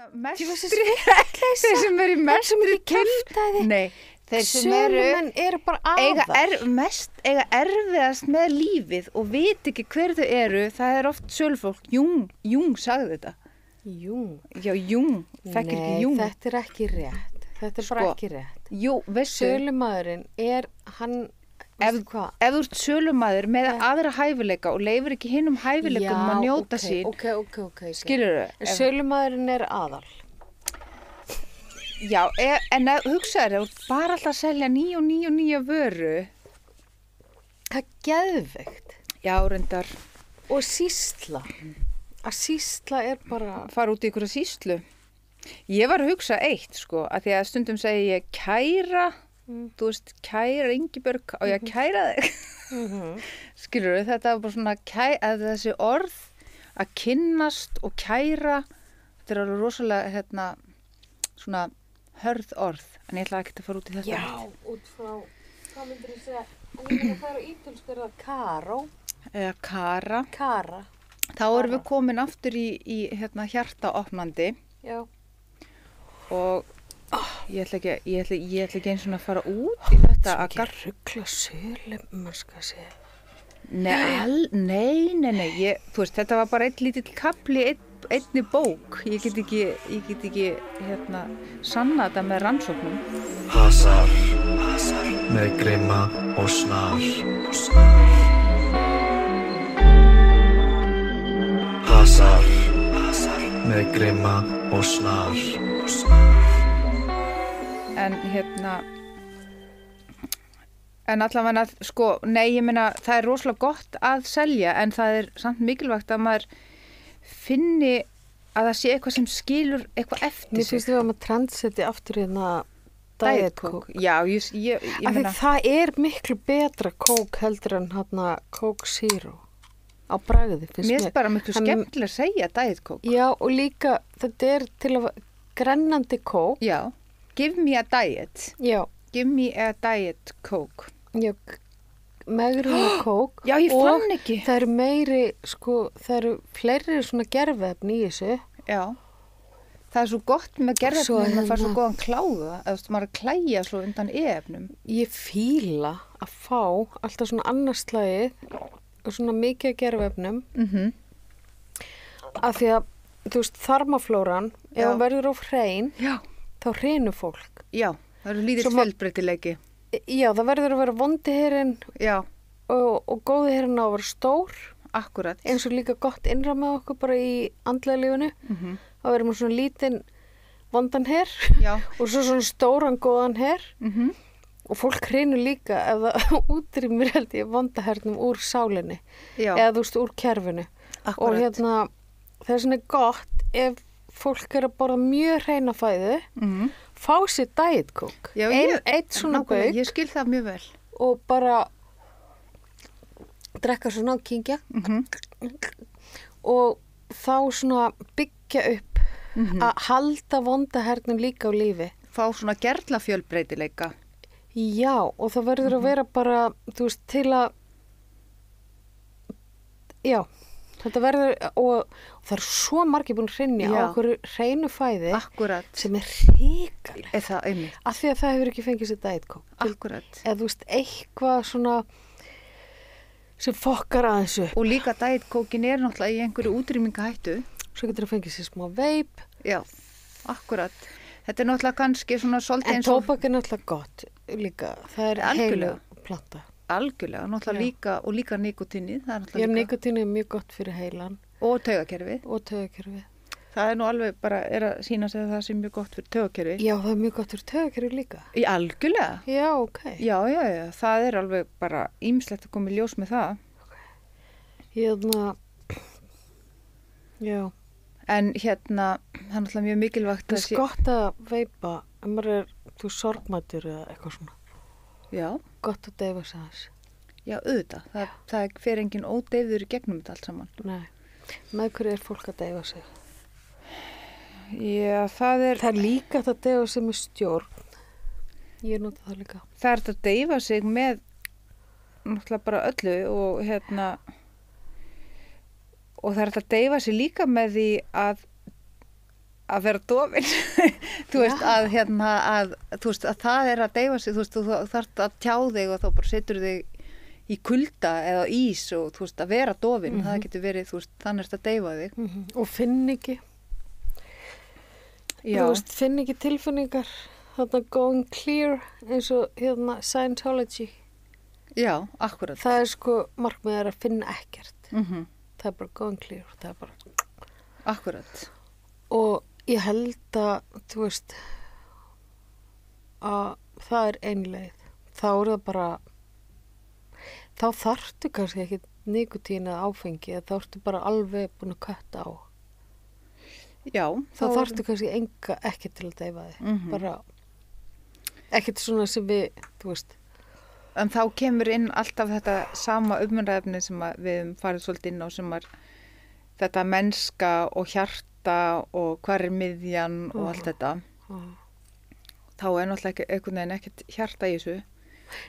Mestri þeir sem eru í mestri kynntæði. Nei, þeir sem eru bara eiga erfiðast með lífið og veit ekki hver þau eru. Það er oft sölufólk. Jung sagði þetta. Jung? Já, Jung. Þekkir ekki Jung. Nei, þetta er ekki rétt. Þetta er bara ekki rétt. Jú, veistu. Sölumaðurinn hann, ef þú ert sölumaður með aðra hæfileika og leifir ekki hinum hæfileikum að njóta sín. Ok. Skilurðu? Sölumaðurinn er aðal. Já, en hugsaðu þér, bara alltaf að selja nýja vöru. Það er geðveikt. Já, reyndar. Og sýsla. Að sýsla er bara... Fara út í ykkur sýslu. Ég var að hugsa eitt, sko, að því að stundum segi ég kæra, þú veist, kæra Ingibjörg, og ég kæra þig. Skilurðu, þetta var bara svona, að þessi orð, að kynnast og kæra, þetta er alveg rosalega, svona hörð orð, en ég ætla ekki að fara út í þetta. Já, út frá, hvað myndir þú segja, en ég myndi að fara á ítölsku, er það karó? Eða kara. Kara. Þá erum við komin aftur í hjartaopnandi. Já. Og ég ætla ekki eins og að fara út í þetta að ruggla sölum, maður skal segja. Nei, þú veist, þetta var bara einn lítill kapli, einni bók. Ég get ekki sanna þetta með rannsóknum. Hasar með grimma og snar. Hasar með grimma og snar. En allavega, sko, nei, ég meina, það er rosalega gott að selja, en það er samt mikilvægt að maður finni að það sé eitthvað sem skilur eitthvað eftir sig. Mér finnst þú að maður transeti aftur Diet Coke. Já, ég meina. Það er miklu betra Coke heldur en Coke Zero á bragði. Mér finnst bara miklu skemmtilega að segja Diet Coke. Já, og líka, þetta er til að grennandi Coke. Já, give me a diet. Já. Give me a Diet Coke. Já, megruna Coke. Já, ég fann ekki. Og það eru meiri, sko, það eru fleiri svona gerðefni í þessu. Já. Það er svo gott með gerðefni, maður fær svo góðan kláða, eða maður klæja svo undan efnum. Ég fíla að fá alltaf svona annarslagið og svona mikið gerðefnum. Af því að, þú veist, þarmaflóran, ef hún verður of hrein, þá hreinur fólk. Já. Það eru lítill fjölbreytileiki. Já, það verður að vera vondi herinn og góði herinn á að vera stór. Akkurat. Eins og líka gott innra með okkur bara í andlega lífinu. Það verður svona lítinn vondan herr og svo svona stóran góðan herr. Og fólk hreinur líka ef það útrýmir held ég vondahernum úr sálinni. Eða þú veist úr kerfinu. Akkurat. Og það er svona gott ef fólk er að borða mjög hreina fæðu. Fá sér Diet Coke. Já, eitt svona bauk. Ég skil það mjög vel. Og bara drekka svona og kyngja. Og þá svona byggja upp að halda vondahernum líka á lífi. Fá svona gerlafjölbreytileika. Já, og það verður að vera bara, þú veist, til að þetta verður, og það er svo margir búin að hrynja á okkur hreinu fæði. Akkurat. Sem er hrikalegt. Er það einmitt? Af því að það hefur ekki fengið sér Diet Coke. Akkurat. Eða þú veist, eitthvað svona sem fokkar að þessu. Og líka Diet Coke-in er náttúrulega í einhverju útrýmingahættu. Svo getur það fengið sér smá veip. Já, akkurat. Þetta er náttúrulega kannski svona svolítið eins og... En tóbak er náttúrulega gott líka. Það er heilu planta. Algjörlega, náttúrulega líka nikotínið. Já, nikotínið er mjög gott fyrir heilan. Og taugakerfið. Það er nú alveg bara, er að sína sig að það sé mjög gott fyrir taugakerfið. Já, það er mjög gott fyrir taugakerfið líka. Í algjörlega. Já, ok. Já, það er alveg bara ýmislegt að koma í ljós með það. Já. En það er náttúrulega mjög mikilvægt að... Það er gott að veipa, ef maður er, sorgmættur eða eitthvað svona. Já. Gott að deyfa sig aðeins. Já, auðvitað. Það fer enginn ódeyfður í gegnum þetta allt saman. Nei. Með hverju er fólk að deyfa sig? Já, það er líka að deyfa sig með stjórn. Ég nota það líka. Það er að deyfa sig með náttúrulega bara öllu og og það er að deyfa sig líka með því að vera dofin þú veist að þú veist að það að deyfa sig, þú veist þú þarft að tjá þig og þá bara setur þig í kulda eða ís og þú veist að vera dofin, það getur verið, þú veist, þannig að deyfa þig og finn ekki þú veist, finn ekki tilfinningar þarna going clear eins og Scientology akkurat það sko markmið að finna ekkert það bara going clear það bara akkurat og ég held að, þú veist, að það ein leið. Þá það bara, þá þarftu kannski ekki nikotín eða áfengi, þá ertu bara alveg búin að kötta á. Já. Þá þarftu kannski ekki til að deyfa þig. Bara, ekkert svona sem við, þú veist. En þá kemur inn alltaf þetta sama umræðefni sem við höfum farið svolítið inn á sem þetta mennska og hjarta og hvar miðjan og allt þetta. Þá náttúrulega einhvern veginn ekkert hjarta í þessu.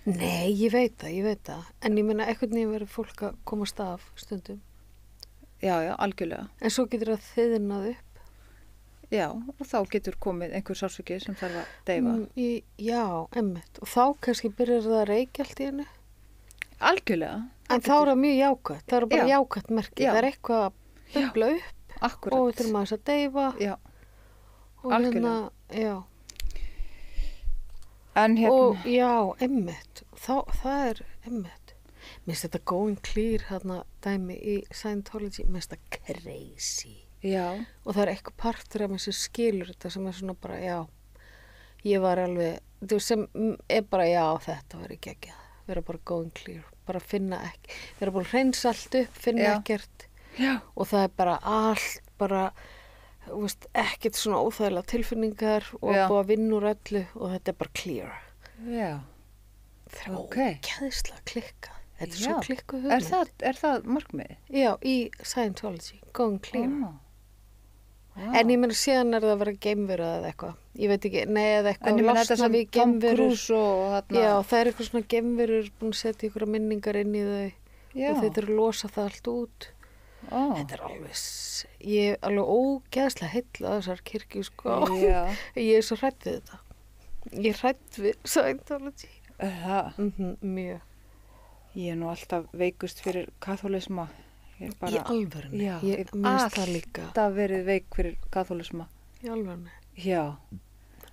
Nei, ég veit það. En ég meina einhvern veginn verður fólk að komast af stundum. Já, algjörlega. En svo getur það þiðnað upp. Já, og þá getur komið einhver sársauki sem þarf að deyfa. Já, einmitt. Og þá kannski byrjar það að reykja allt í hennu. Algjörlega. En þá það mjög jákvætt. Það bara jákvætt merki. Það eitthvað að bubla upp. Akkurat. Og við þurfum að þess að deyfa. Já, og algjörlega. Já. En og einmitt. Það einmitt. Mér finnst þetta going clear dæmi í Scientology. Mér finnst þetta crazy. Já. Og það eitthvað partur af mér sem skilur þetta sem svona bara, ég var alveg, þú veist sem bara, þetta var ekki ekki að vera bara going clear, bara finna ekki, vera bara hreinsa allt upp, finna ekkert. Já. Og það bara allt, bara, þú veist, ekkert svona óþægilega tilfinningar og búið að vinna úr öllu og þetta bara clear. Já. Það ógeðslega klikkað. Þetta svo klikkuð hugmynd. Er það markmiðið? Já, í Scientology, going clear. En ég meina síðan það að vera geimveru eða eitthvað. Ég veit ekki, eða eitthvað losna við geimverur. Já, það eitthvað svona geimverur búin að setja ykkur minningar inn í þau og þeir eru að losa það allt út. Þetta alveg, ég alveg ógeðslega heilla þessar kirkju, sko. Ég svo hrædd við þetta. Ég hrædd við Scientology. Mjög. Ég nú alltaf veikust fyrir kaþólisma. Í alvörunni? Já, ég alltaf verið veik fyrir kaþólisma. Í alvörunni? Já.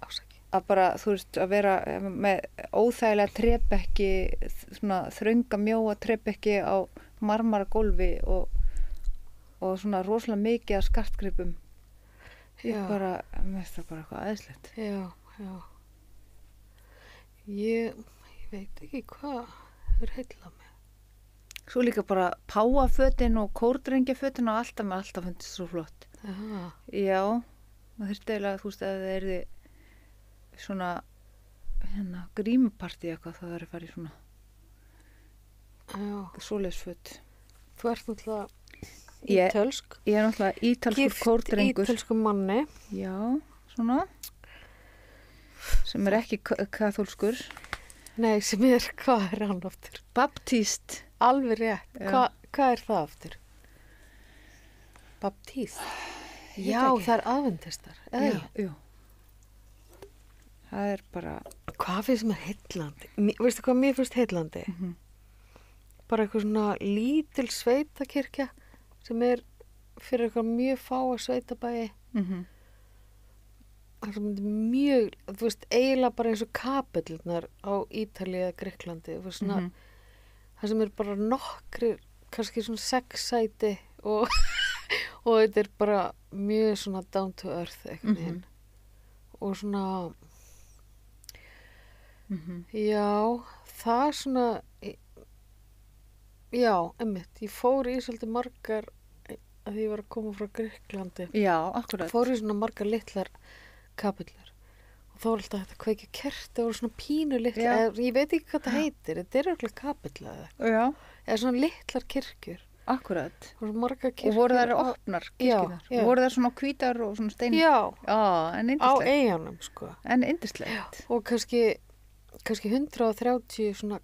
Ásaki. Að bara, þú veist, að vera með óþægilega trébekki, svona þrönga mjóa trébekki á marmaragólfi og svona rosalega mikið af skartgripum. Ég bara, mér finnst það bara eitthvað æðislegt. Já. Ég veit ekki hvað heilla mig. Svo líka bara páafötin og kórdrengjafötin og alltaf fundist svo flott. Já, það þurfti eiginlega, þú veist, að það erði svona grímupartí eitthvað, það er að fara í svona svoleiðsföt. Þú ert náttúrulega ítölsk. Ég náttúrulega ítalskur kórdrengur. Gift ítölskum manni. Já, svona sem ekki kaþólskur. Nei, sem hvað hann aftur? Baptist. Alveg rétt. Hvað það aftur? Baptist? Já, það aðventistar. Jú. Það bara... Hvað finnst mér heillandi? Veistu hvað mér finnst heillandi? Bara eitthvað svona lítil sveitakirkja sem fyrir eitthvað mjög fáa sveitabæi. Það sem mjög, þú veist, eiginlega bara eins og kapellurnar á Ítalíu eða Grikklandi, þú veist, svona, það sem bara nokkrir, kannski svona 6 sæti og þetta bara mjög svona down to earth eitthvað og svona, já, það svona, já, einmitt, ég fór í svolítið margar, að ég var að koma frá Grikklandi. Já, akkurat. Fór í svona margar litlar kapillur og þá var alltaf þetta kveikja kerti, það voru svona pínu litlar, ég veit ekki hvað það heitir, þetta örugglega kapilla eða svona litlar kirkjur. Akkurat. Og margar kirkjur. Og voru þær opnar kirkjunar? Já. Voru þær svona hvítar og svona stein? Já. En yndislegt. Á eyjanum, sko. En yndislegt. Og kannski 130 svona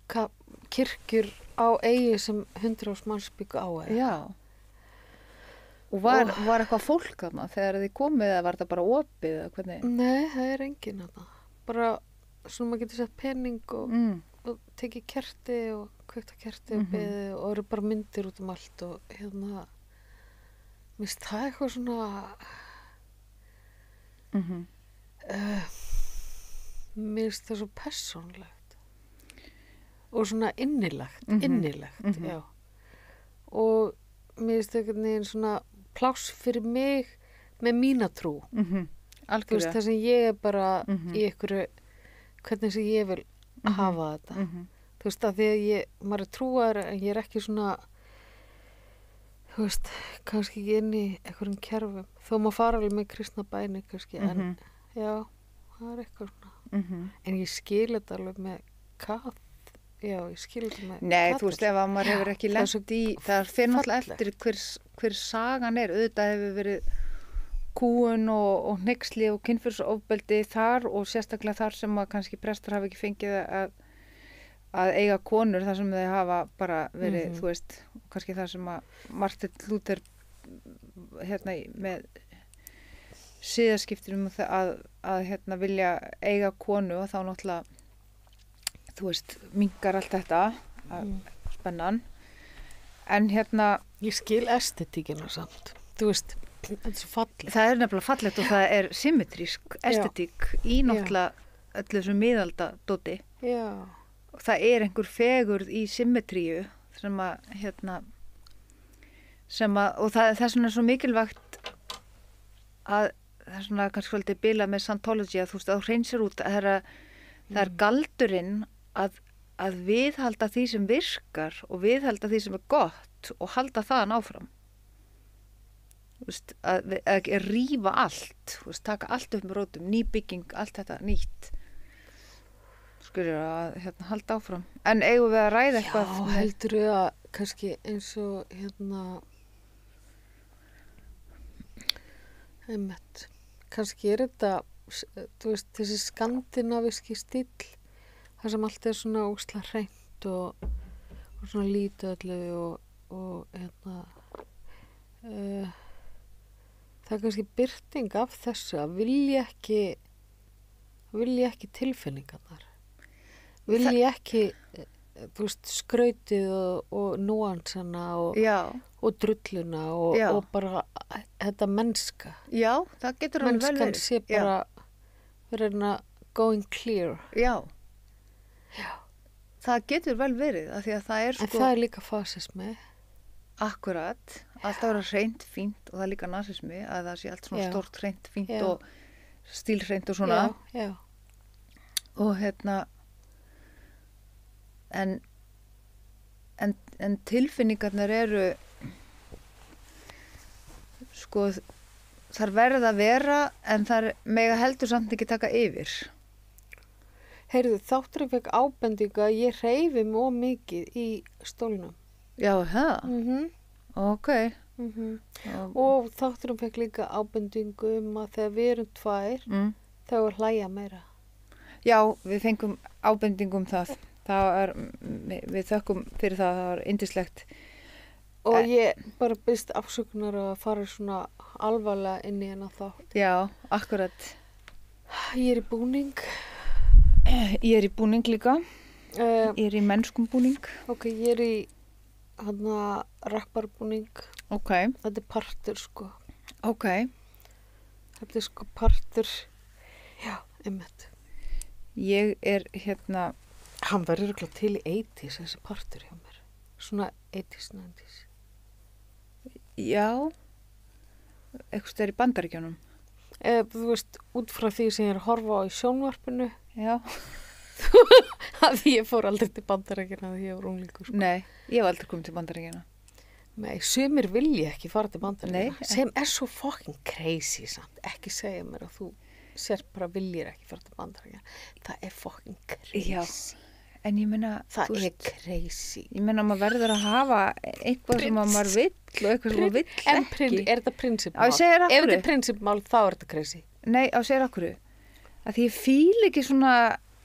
kirkjur á eyju sem 100 manns byggu á. Já. Og var eitthvað fólk þarna þegar þið komið eða var það bara opið eða hvernig? Nei, það er enginn þarna. Bara svona maður getur sett pening og tekið kerti og kveikt á kerti og beðið og eru bara myndir út allt og hérna mér finnst það eitthvað svona mér finnst það svo persónlegt og svona innilegt, já. Og mér finnst einhvern veginn svona pláss fyrir mig með mína trú. Þú veist, það sem ég er bara í einhverju, hvernig sem ég vil hafa þetta. Þú veist, að því að maður er trúar en ég er ekki svona, þú veist, kannski ekki inn í einhverjum kerfum. Þó maður fara alveg með kristna bæni kannski, en já, það er eitthvað svona. En ég skil þetta alveg með já, ég skil þetta með Nei, þú veist, ef að maður hefur ekki lent í, það fyrir náttúrulega eftir hver sagan er, auðvitað hefur verið kúgun og hneyksli og kynferðisofbeldi þar og sérstaklega þar sem að kannski prestar hafa ekki fengið að eiga konur þar sem þau hafa bara verið, þú veist, kannski þar sem að Martin Luther hérna með siðaskiptir að hérna vilja eiga konu og þá náttúrulega þú veist, mingar allt þetta spennan en hérna ég skil estetíkina samt þú veist, þetta er svo fallegt það er nefnilega fallegt og það er symmetrísk estetík í náttúrulega öllu þessum miðaldadóti og það er einhver fegurð í symmetríu sem að hérna og það er svona svo mikilvægt að það er svona kannski svolítið bilað með Scientology að þú veist, að þú hreinsir út að það er galdurinn að viðhalda því sem virkar og viðhalda því sem er gott og halda þaðan áfram. Þú veist, að rífa allt, þú veist, taka allt upp með rótum, ný bygging, allt þetta nýtt. Skurður að hérna, halda áfram. En eigum við að ræða eitthvað? Já, heldur við að kannski eins og hérna einmitt, kannski er þetta, þú veist, þessi skandinavíski stíll það sem allt er svona ósla hreint og svona lítöllu og hérna það er kannski birting af þessu að vilja ekki tilfinningarnar vilja ekki þú veist, skrautið og núansana og drulluna og bara þetta mennska já, það getur hann vel verið mennskan sé bara verið going clear já það getur vel verið af því að það er sko en það er líka fasismi akkurat, alltaf vera hreint, fínt og það er líka nasismi að það sé allt svona stórt hreint, fínt og stílhreint og svona já. Og hérna en tilfinningarnar eru sko þar verða að vera en þar mega heldur samt ekki taka yfir Heyrðu, þátturinn fekk ábendinga að ég hreyfi mig of mikið í stólnum. Já, það? Ok. Og þátturinn fekk líka ábendingu að þegar við erum tvær, þá er hlæja meira. Já, við fengum ábendingum það. Við þökkum fyrir það var yndislegt. Og ég bara byrst afsökunar að fara svona alvarlega inn í hennar þátt. Já, akkurat. Ég er í búning. Ég er í búning líka. Ég er í mennskum búning. Ok, ég er í rapparbúning. Ok. Þetta er partur, sko. Ok. Þetta er sko partur. Já, einmitt. Ég er hérna... Hann verður örugglega til í 80s, þessi partur hjá mér. Svona 80s, 90s. Já. Eitthvað stær í Bandaríkjunum. Þú veist, út frá því sem ég er að horfa á í sjónvarpinu. Já. Að ég fór aldrei til Bandaríkjana að ég var unglingur. Sko. Nei, ég hef aldrei komið til Bandaríkjana. Nei, sumir vilja ekki fara til Bandaríkjana. Nei. Sem er svo fucking crazy samt. Ekki segja mér að þú sér bara viljir ekki fara til Bandaríkjana. Það er fucking crazy. Já. En ég meina... Það er crazy. Ég meina að maður verður að hafa eitthvað sem að maður vill og eitthvað sem maður vill ekki. Er þetta prinsipmál? Á, ég segir af hverju. Ef þetta er prinsipmál, þá er þetta crazy. Nei, á segir af hverju. Að því ég fíl ekki svona...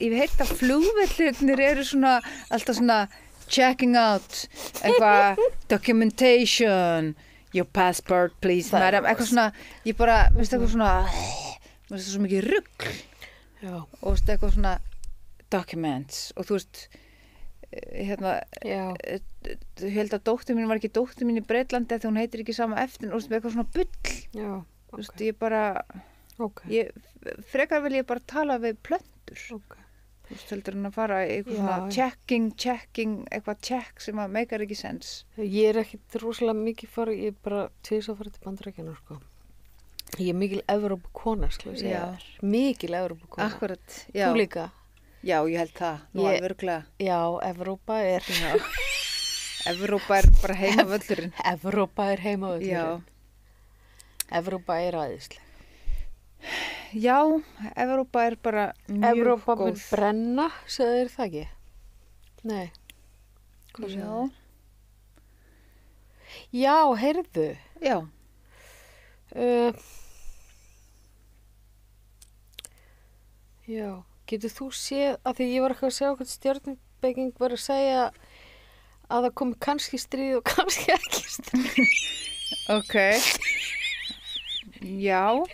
Ég veit að flugvellirnir eru svona... Alltaf svona checking out. Eitthvað documentation. Your passport, please, Það madam. Eitthvað svona, ég bara, veist eitthvað svona, veist það svo mikið rugl. Já. Og veist eitthvað svona documents. Og þú veist, hérna, Já. ég held að dóttir mín var ekki dóttir mín í Breitlandi þegar hún heitir ekki sama eftir. Og veist, eitthvað svona bull. Já. Þú veist, ég bara, frekar vil ég bara tala við plöntur. Þú veist, heldur hann að fara í eitthvað svona checking, eitthvað check sem að meikar ekki sens. Ég ekkit rosalega mikið ég bara tvis að fara til Bandaríkjanna, sko. Ég mikil Evrópukona, sko, ég segja. Mikil Evrópukona. Akkurat, já. Þú líka? Já, ég held það, nú alveg örglega. Já, Evrópa bara heimavöllurinn. Evrópa heimavöllurinn. Já. Evrópa æðisleg. Já, Evrópa bara mjög Evrópa góð. mun brenna, segir það ekki? Nei. Já. Já, heyrðu. Já. Já, getur þú séð, af því ég var eitthvað að segja okkur stjörnubygging var að segja að það komi kannski stríð og kannski ekki stríð. Ok. Já.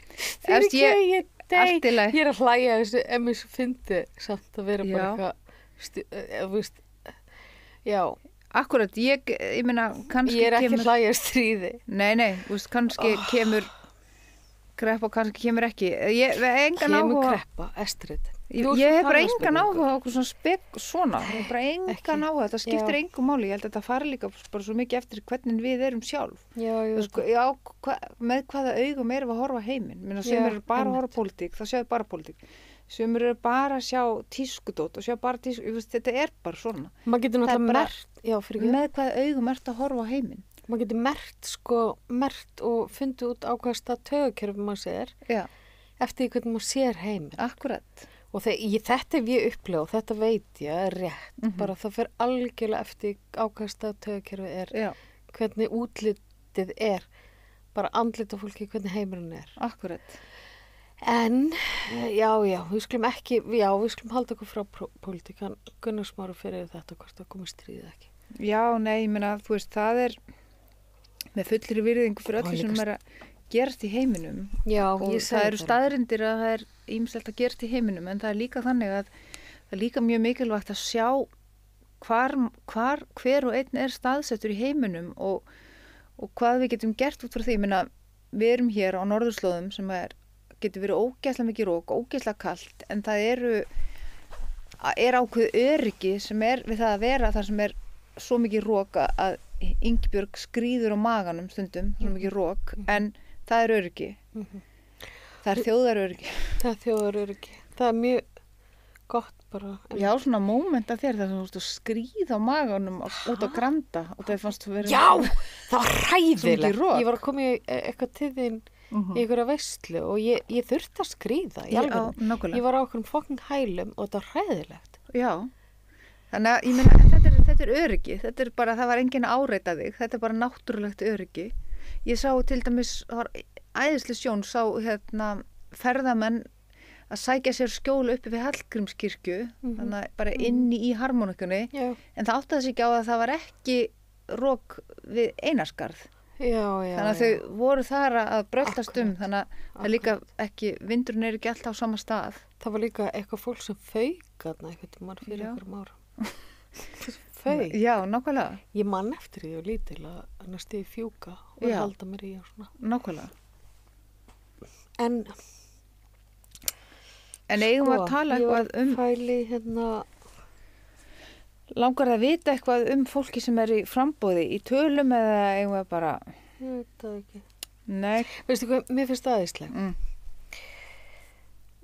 Fyrir ekki, allt í lagi. ég er að hlæja þessu, en mér svo fyndi samt að vera bara eitthvað, víst, já. Akkurat, ég meina, kannski Ég er ekki að hlæja stríði. Nei, víst, kannski kemur kreppa og kannski kemur ekki. Ég hef engan áhuga. Kemur kreppa, Estrid. Ég hef bara engan áhuga á okkur svona. Ég hef bara engan áhuga. Þetta skiptir engu máli. Ég held að þetta fari líka bara svo mikið eftir hvernig við erum sjálf. Já, með hvaða augum erum við að horfa heiminn. Minna, sem eru bara að horfa pólitík, þá sjáðu bara pólitík. Sem eru bara að sjá tískudót og sjá bara þetta er bara svona. Maður getur náttúrulega með hvaða augum ert að horfa á heiminn. Maður getur mert og fundið út á hvað stað taugakerfi maður sér. Já. Eftir því hvernig maður sér heiminn. Akkurat. Og þetta hef ég upplifað og þetta veit ég er rétt. Bara það fer algjörlega eftir á hvað stað taugakerfi er. Já. Hvernig útlitið er. Bara andlita fólki hvernig heimurinn er. Akkurat. En, já, við skulum halda okkur frá pólitíkan. Gunnar Smári fyrir þetta hvort það komið stríðið ekki. Já, nei, ég meina, þú veist, það er með fullri virðingu fyrir öllu sem er að gerast í heiminum. Já, og það eru staðreyndir að það er ýmislegt að gerast í heiminum, en það er líka þannig að það er líka mjög mikilvægt að sjá hver og einn er staðsettur í heiminum og hvað við getum gert út frá því. Ég meina, við erum hér á norðurslóðum sem getur verið ógeðslega mikið rók, ógeðslega kalt, en það er ákveð öryggi sem er við það að vera þar sem er svo mikið rók að Ingibjörg skríður á maganum stundum, svo mikið rók, en það er öryggi. Það er þjóðaröryggi. Það er þjóðaröryggi. Það er mjög gott bara. Já, svona móment af þér þar sem þú veist að skríða á maganum út á Granda og það fannst að vera... Já, það var hræðilegt. Ég var að koma í eitthvað til þín í einhverja veislu og ég þurfti að skríða í alveg. Ég var á okkur fucking hælum og þetta var hræðilegt. Já, þannig að ég meina þetta er öryggi, þetta er bara, það var enginn að áreita þig, þetta er bara náttúrulegt öryggi. Ég sá til dæmis, það var æðislega sjón, ferðamenn að sækja sér skjól uppi við Hallgrímskirkju, þannig að bara inni í harmonikunni, en það átti sig ekki á að það var ekki rók við Einarskarð. Þannig að þau voru þar að bröltast þannig að það líka ekki, vindurinn er ekki alltaf á sama stað. Það var líka eitthvað fólk sem fauk þarna eitthvað til maður fyrir einhverjum árum. Fauk? Já, nákvæmlega. Ég man eftir því og lítil að næstu í fjúka og halda mér í og svona. Nákvæmlega. En eigum að tala eitthvað fæli hérna... Langar að vita eitthvað fólki sem er í frambóði í tölum eða eigum við bara... Ég veit það ekki. Nei. Veistu hvað, mér finnst það æðisleg.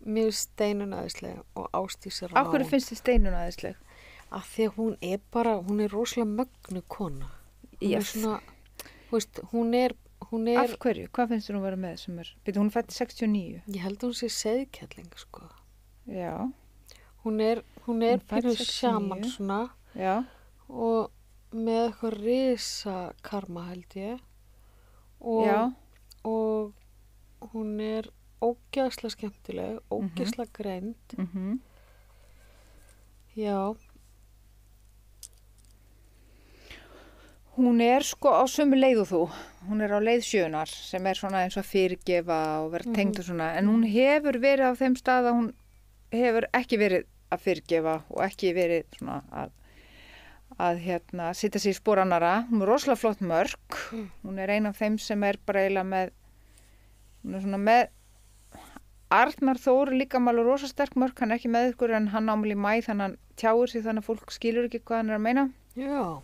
Mér finnst Steinun æðisleg og Ásdís Rán. Af hverju finnst þið Steinun æðisleg? Af því að hún er rosalega mögnu kona. Hún er svona, veist, hún er... Af hverju? Hvað finnst þér hún vera með sem er... Hún fætti 69. Ég held hún sé seðkelling, sko. Já. Hún er fyrir sjaman svona. Já. Og með eitthvað risa karma held ég. Og hún er ógeðslega skemmtileg, ógeðslega greind. Já. Hún er sko á sömu leið og þú. Hún er á leið 7 sem er svona eins og að fyrirgefa og vera tengd og svona. En hún hefur verið á þeim stað að hún hefur ekki verið að fyrirgefa og ekki verið svona að sitja sig í spor annara. Hún er rosalega flott mörk. Hún er ein af þeim sem er bara eiginlega með, hún er svona með Arnar Þór líka málu rosa sterk mörk. Hann er ekki með ykkur en hann ámæli í maí þannig að hann tjáir sig þannig að fólk skilur ekki hvað hann er að meina. Já.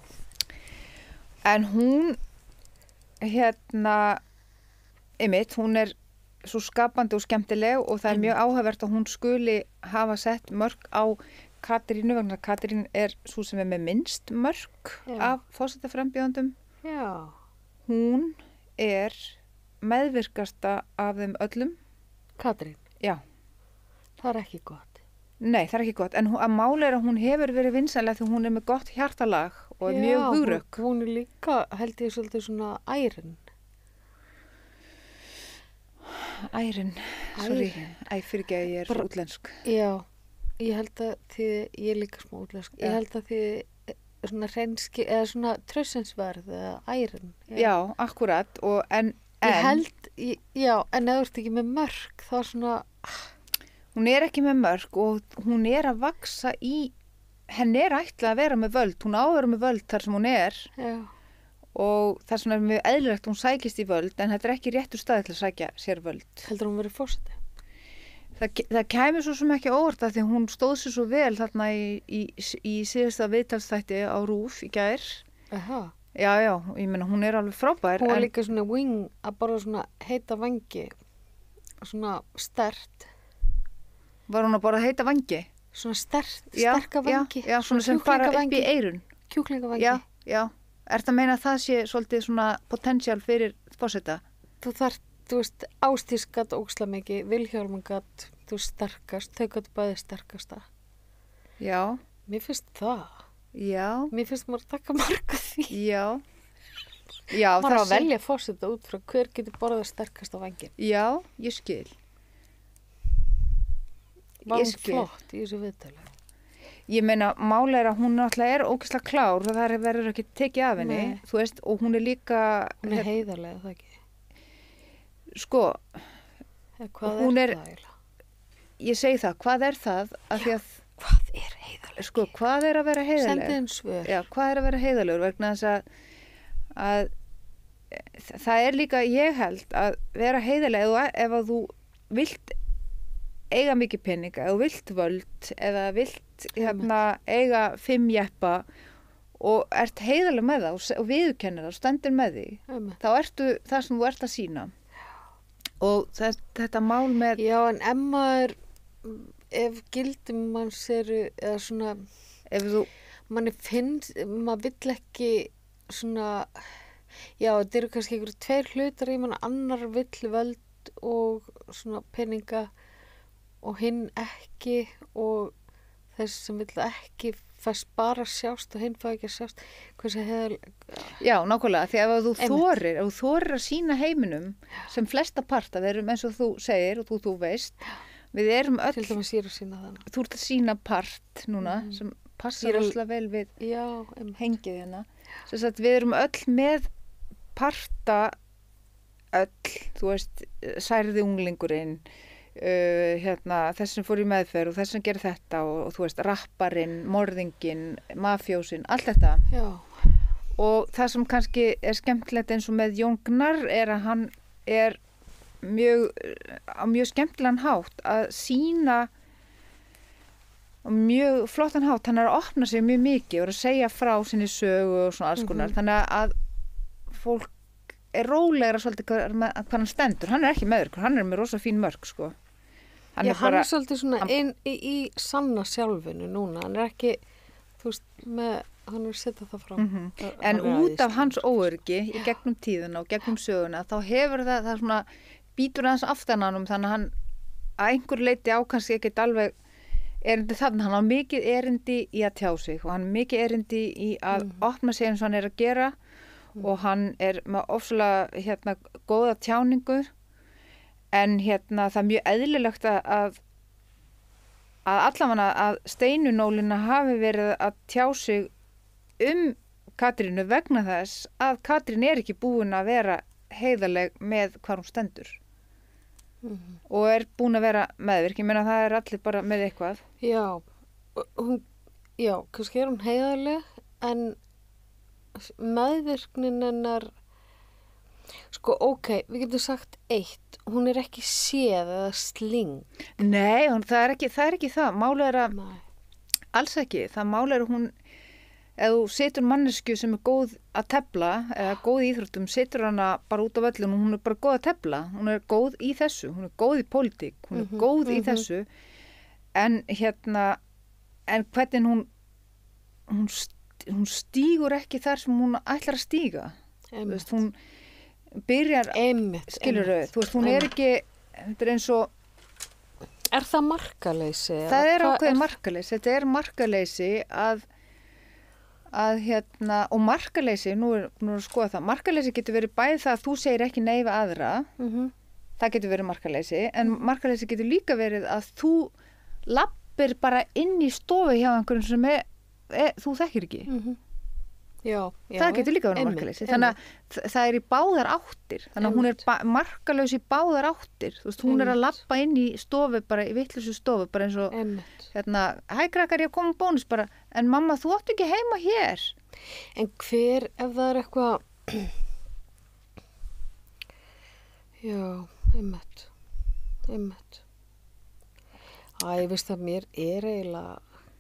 En hún, einmitt, hún er svo skapandi og skemmtileg og það er mjög áhugavert að hún skuli hafa sett mörk á Katrínu vegna að Katrín er svo sem er með minnst mörk af forsetaframbjóðendum. Já. Hún er meðvirkasta af þeim öllum. Katrín? Já. Það er ekki gott. Nei, það er ekki gott. En að máli er að hún hefur verið vinsælega því hún er með gott hjartalag og er mjög hugrökk. Já, hún er líka, held ég, svolítið svona ærin. Ærin, sorry. Fyrir ekki að ég er útlensk. Já, ég held að ég er líka smá útlensk. Ég held að svona reynski, eða svona trössinsverð eða ærin. Já, akkurat. En ég held, já, en ef þú ert ekki með mörk, þá er svona... Hún er ekki með mörk og hún er að vaksa í, henni er ætlað að vera með völd. Hún á að vera með völd þar sem hún er. Já. Og það er svona mjög eðlilegt að hún sækist í völd, en þetta er ekki réttur staði til að sækja sér völd. Heldur hún verið forseti? Það kæmi svo sem ekki óvart að því hún stóð sér svo vel þarna í síðasta viðtalsþætti á RÚV í gær. Aha. Já, ég meina hún er alveg frábær. Hún var líka svona wing að borða svona heita vangi, svona stert. Var hún að borða heita vangi? Svona sterka vangi. Já, svona sem fara upp í eyrun. Kjúklingavangi. Já. Ertu að meina að það sé svolítið svona potential fyrir forseta? Þú veist, Ásdís gat ógeðslega mikið, Vilhjálmur gat, þú sterkast, þau gat bæði sterkasta. Já. Mér finnst það. Já. Mér finnst maður að taka marga því. Já. Já, maður að velja forseta út frá hver getur borðað sterkasta vangin. Já, ég skil. Var hún flott í þessu viðtali? Ég meina, máli er að hún náttúrulega er ógeðslega klár og það verður ekki tekið af henni, þú veist, og hún er líka... Hún er heiðarlega, það ekki? Sko, hún er það eiginlega? Ég segi það, hvað er það? Hvað er heiðarlega? Sko, hvað er að vera heiðarlega? Sendið einn svör. Já, hvað er að vera heiðarlegur? Vegna þess að það er líka, ég held, að vera heiðarlega ef að þú vilt eiga mikið pening, eða vilt völd, eða vilt eiga 5 jeppa og ert heiðarlega með það og viðurkennir það og stendur með því, þá ertu það sem þú ert að sýna. Og þetta mál með... Já, en ef gildum manns eru, eða svona, manni finnst, maður vill ekki svona, já, þetta eru kannski einhverju 2 hlutar, ég manna annar vill völd og svona peninga og hinn ekki og þess sem vill ekki fæst bara sjást og hinn fæ ekki að sjást hversu heiðarlega. Já, nákvæmlega, því ef þú þorir að sýna heiminum sem flesta parta, við erum eins og þú segir og þú veist, við erum öll... Til dæmis ég er að sýna þannig. Þú ert að sýna part núna sem passar rosalega vel við hengið hérna. Þess að við erum öll með parta öll, þú veist, særði unglingurinn, þess sem fór í meðferð og þess sem gerir þetta og þú veist, rapparinn, morðinginn, mafjósinn, allt þetta. Já. Og það sem kannski er skemmtilegt eins og með Jón Gnarr er að hann er á mjög skemmtilegan hátt að sýna mjög flottan hátt, hann er að opna sig mjög mikið og að segja frá sinni sögu og svona alls konar, þannig að fólk er rólegra svolítið hvað hann stendur, hann er ekki meður, hann er með rosa fín mörk, sko. Hann er svolítið svona í sanna sjálfinu núna, hann er ekki, þú veist, hann er setjað það frá. En út af hans óöryggi í gegnum tíðuna og gegnum söguna, þá hefur það svona, býtur aðeins aftananum, þannig að hann að einhver leiti á kannski ekkert alveg erindi þarna, hann á mikið erindi í að tjá sig og hann mikið erindi í að opna sig eins og hann er að gera og hann er með ofsalega góða tjáningu en það er mjög eðlilegt að allavega að steinunólina hafi verið að tjá sig Katrínu vegna þess að Katrín er ekki búin að vera heiðarleg með hvar hún stendur og er búin að vera meðvirk. Ég meina það er allir bara með eitthvað. Já, kannski er hún heiðarleg en meðvirknin hennar sko, við getum sagt eitt, hún er ekki séð eða sling. Nei, það er ekki það. Málið er að, alls ekki, það málið er að hún, ef þú setur mannesku sem er góð að tefla, eða góð í íþróttum, setur hana bara út á völlum og hún er bara góð að tefla, hún er góð í þessu, hún er góð í pólitík, hún er góð í þessu, en en hvernig hún stígur ekki þar sem hún ætlar að stíga. Þú veist, hún byrjar, skilurðu, þú veist, hún er ekki, þetta er eins og... Er það markaleysi? Það er ákveðið markaleysi, þetta er markaleysi og markaleysi, nú er að skoða það, markaleysi getur verið bæði það að þú segir ekki nei við aðra, það getur verið markaleysi, en markaleysi getur líka verið að þú lappir bara inn í stofu hjá einhverjum sem þú þekkir ekki. Já, það getur líka verið markaleysi, þannig að það er í báðar áttir, þannig að hún er markalaus í báðar áttir, þú veist, hún er að lappa inn í stofu, bara í vitlausu stofu, bara eins og hæ krakkar, ég kom bónus bara, en mamma, þú átt ekki heima hér. En hver, ef það er eitthvað einmitt ég veist að mér er eiginlega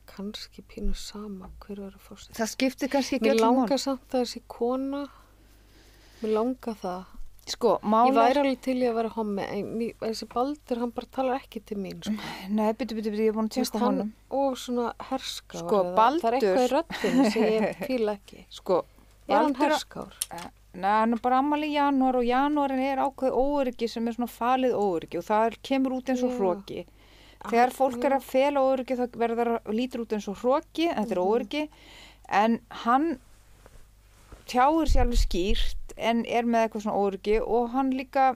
kannski pínu sama hver verður fórst. Það skiptir kannski ekki öllum mál. Mér langar samt að þessi kona, mér langar það. Sko, ég væri alveg til ég að vera hommi, en þessi Baldur, hann bara talar ekki til mín. Sko. Nei, byrju, ég er búin að tjekka honum. Og svona herskár. Sko, Baldur. Það er eitthvað í röddinu sem ég fíla ekki. Sko, Baldur. Er hann herskár? Nei, hann er bara ammali í janúar og janúarin er ákveð óöryggi sem er svona falið óöryggi og það kemur út eins og hroki. Þegar fólk er að fela óöryggi þá verður það lítur út eins og hroki, þetta er óöryggi, en hann tjáir sér alveg skýrt en er með eitthvað svona óöryggi og hann líka,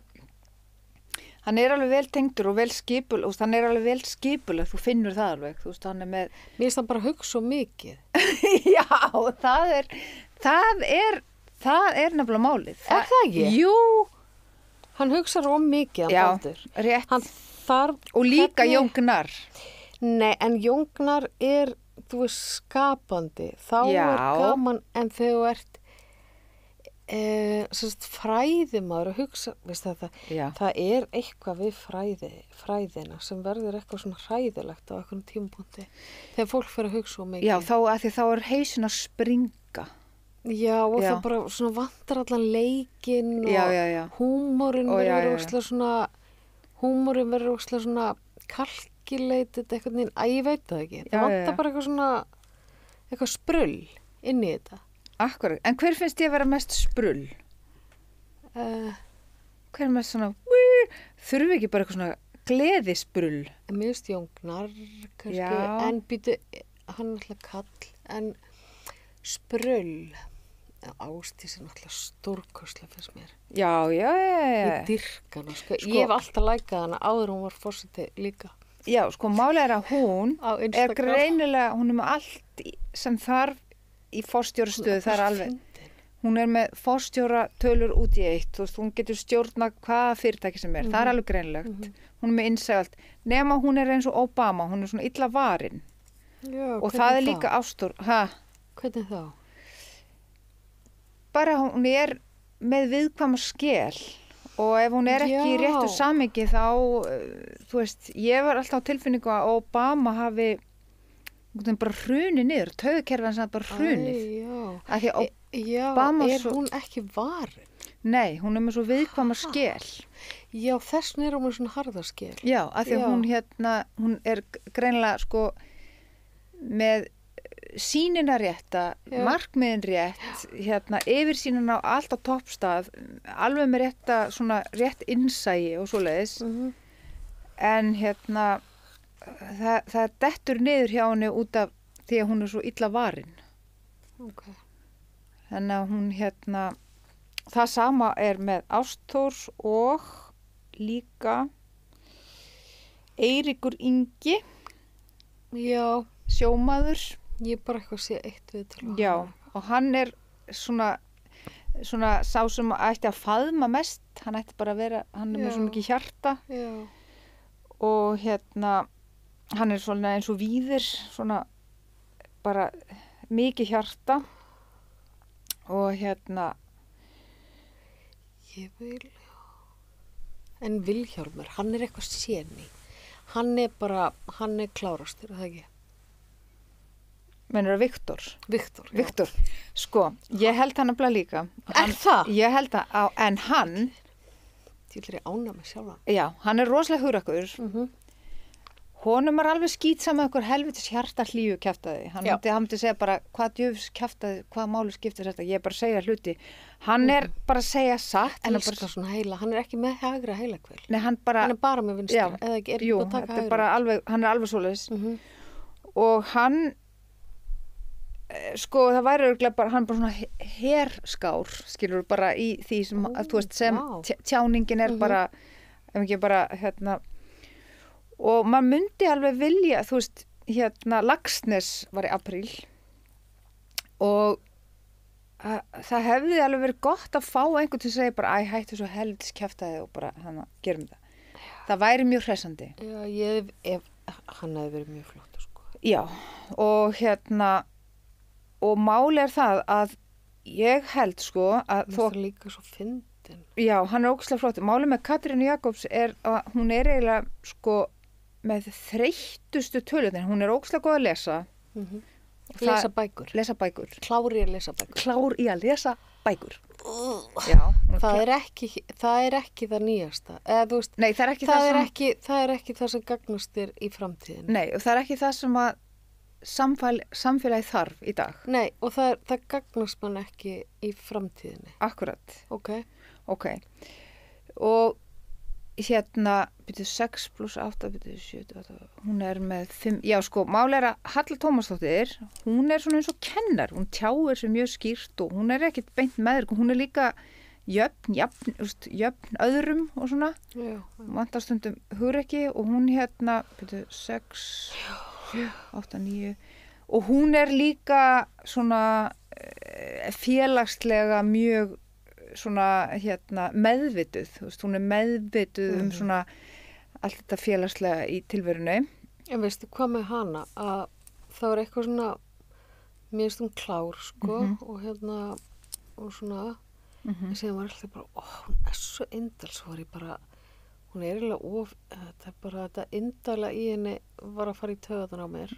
hann er alveg vel tengdur og vel skipul, og hann er alveg vel skipul, þú finnur það alveg, þú veist, hann er með... Mér finnst það bara að hugsa svo mikið. Já, það er nefnilega málið. Er það ekki? Jú. Hann hugsa svo mikið, hann Baldur. Já, rétt. Hann og líka Jóngnar. Nei, en Jóngnar er, þú veist, skapandi. Þá er gaman, en þegar þú ert fræðimaður að hugsa, veist það er eitthvað við fræðina sem verður eitthvað svona hræðilegt á einhvern tímapunkti. Þegar fólk fer að hugsa svo mikið. Já, þá er hausinn að springa. Já, og það bara svona vantar allan leikinn og húmorinn verður óslega svona calculated eitthvað neinn, ég veit það ekki. Það vantar bara eitthvað svona, eitthvað sprull inn í þetta. Akkurat, en hver finnst ég að vera mest sprull? Hver er mest svona, þurfi ekki bara eitthvað svona gleðisprull? Mér finnst Jóngnar, kannski, en býtu, hann er alltaf kall, en sprull... Ásdís er náttúrulega stórkostlega fyrst mér. Já. Ég dyrka hana, sko. Ég hef alltaf lækað hana áður hún var forseti líka. Já, sko, málið er að hún er greinilega, hún er með allt sem þarf í forstjórastöðu, það er alveg. Hún er með forstjóratölur út í eitt, þú veist, hún getur stjórna hvaða fyrirtæki sem er, það er alveg greinilegt. Hún er með innsæg allt. Nema hún er eins og Obama, hún er svona illa varin. Já, og það er líka ástór. Hvernig þá? Bara hún er með viðkvæma skel og ef hún er ekki í réttu samhengi þá, þú veist, ég var alltaf á tilfinningu að Obama hafi bara hrunið niður, taugakerfið hans bara hrunið. Obama hún ekki varin? Nei, hún er með svo viðkvæma skel. Já, þessn er hún með svona harðaskel. Já, af því að hún er greinilega sko með sýnina rétta, markmiðin rétt, yfirsýnina á allt á toppstað, alveg með rétt innsæi og svoleiðis. En það dettur niður hjá henni út af því að hún er svo illa varin. Þannig að hún það sama er með Ástórs og líka Eiríkur Ingi. Já. Sjómaður. Ég bara eitthvað sé eitt við til. Já, og hann er svona sá sem ætti að faðma mest, hann ætti bara að vera, hann er með svo mikið hjarta og hann er svona eins og víðir, svona bara mikið hjarta og Ég vil... En Vilhjálmur, hann er eitthvað séni. Hann er klárastur, er það ekki? Meinarðu Viktor? Viktor. Sko, ég held hann nefnilega líka. Það? Ég held að, en hann... Ég vil ána mig sjálfa. Já, hann er rosalega hugrakkur. Honum er alveg skýtsam með okkur helvitis hjarta hlíu kjaftaði. Hann myndi segja bara, hvað djöfs kjaftaði, hvað máli skiptir þetta? Ég er bara að segja hluti. Hann er bara að segja satt. Elskar svona heila. Hann er ekki með hægra heilakvel. Nei, hann er bara með vinstri. Já, eða ekki, jú, þetta er bara alveg, hann er alveg svoleiðis. Og hann, sko, það væri örugglega bara, hann er bara svona herskár, skilur bara í því sem, þú veist, sem tjáningin er bara, ef ekki bara, og maður myndi alveg vilja, þú veist, Laxness var í apríl og það hefði alveg verið gott að fá einhvern til að segja bara, æ, hættu svo helvitis kjaftaði og bara, gerum það. Það væri mjög hressandi. Já, hann hefði verið mjög flott, sko. Já, og og máli er það að ég held, sko, að það er líka svo fyndin. Já, hann er ógeðslega flott. Máli með Katrínu Jakobs er að hún er eiginlega, sko, með þreyttustu tölurnar. Hún er ógeðslega góð að lesa. Lesa bækur. Klár í að lesa bækur. Já, það er ekki það nýjasta. Eða, þú veist, nei, það er ekki það sem gagnast þér í framtíðinni. Nei, og það er ekki það sem að samfélagi þarf í dag. Nei, og það gagnast mann ekki í framtíðinni. Akkurat. Ok. Og byrju 6 + 8, byrju 7, 8, hún er með 5, já sko, máli er að Halla Tómasdóttir, hún er svona eins og kennar, hún tjáir sér mjög skýrt og hún er ekkert beint með þér, hún er líka jöfn öðrum og svona, vantar stundum hugrekki og hún byrju 6, 8, 9 og hún er líka svona félagslega mjög svona meðvituð, þú veist, hún er meðvituð svona allt þetta félagslega í tilverunni. En veistu hvað með hana, að það var eitthvað svona, mér finnst hún klár, sko, og svona, en síðan var alltaf bara, hún er svo indal, svo var ég bara, hún er eiginlega þetta er bara þetta indala í henni var að fara í taugarnar á mér.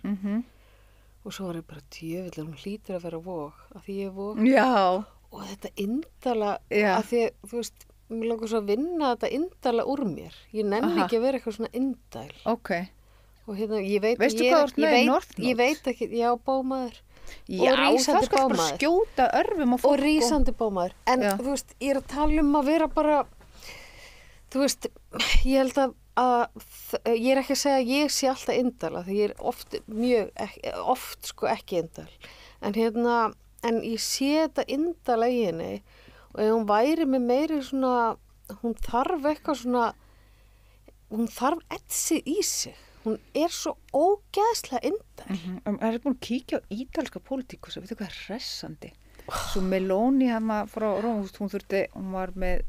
Og svo var ég bara djöfull, hún hlýtur að vera vog, af því ég er vog. Já. Og þetta indala, af því, þú veist, mér langar svo að vinna þetta indala úr mér. Ég nenni ekki að vera eitthvað svona indal. Ok. Og ég veit... Veistu hvað þú ert með í North Note? Ég veit ekki, já, bómaður. Já, það skal bara skjóta örfum á fólk. Og rísandi bómaður. En, þú veist, ég er að tala að vera bara, þú veist, ég held að ég er ekki að segja að ég sé alltaf indala, því ég er oft sko ekki indal. En ég sé þetta indala í henni og ef hún væri með meiri svona, hún þarf eitthvað svona, hún þarf etsi í sig. Hún er svo ógeðslega indal. Það er búin að kíkja á ítalska pólitíkus, veitu hvað er hressandi. Svo Meloni frá Róm, hún var með,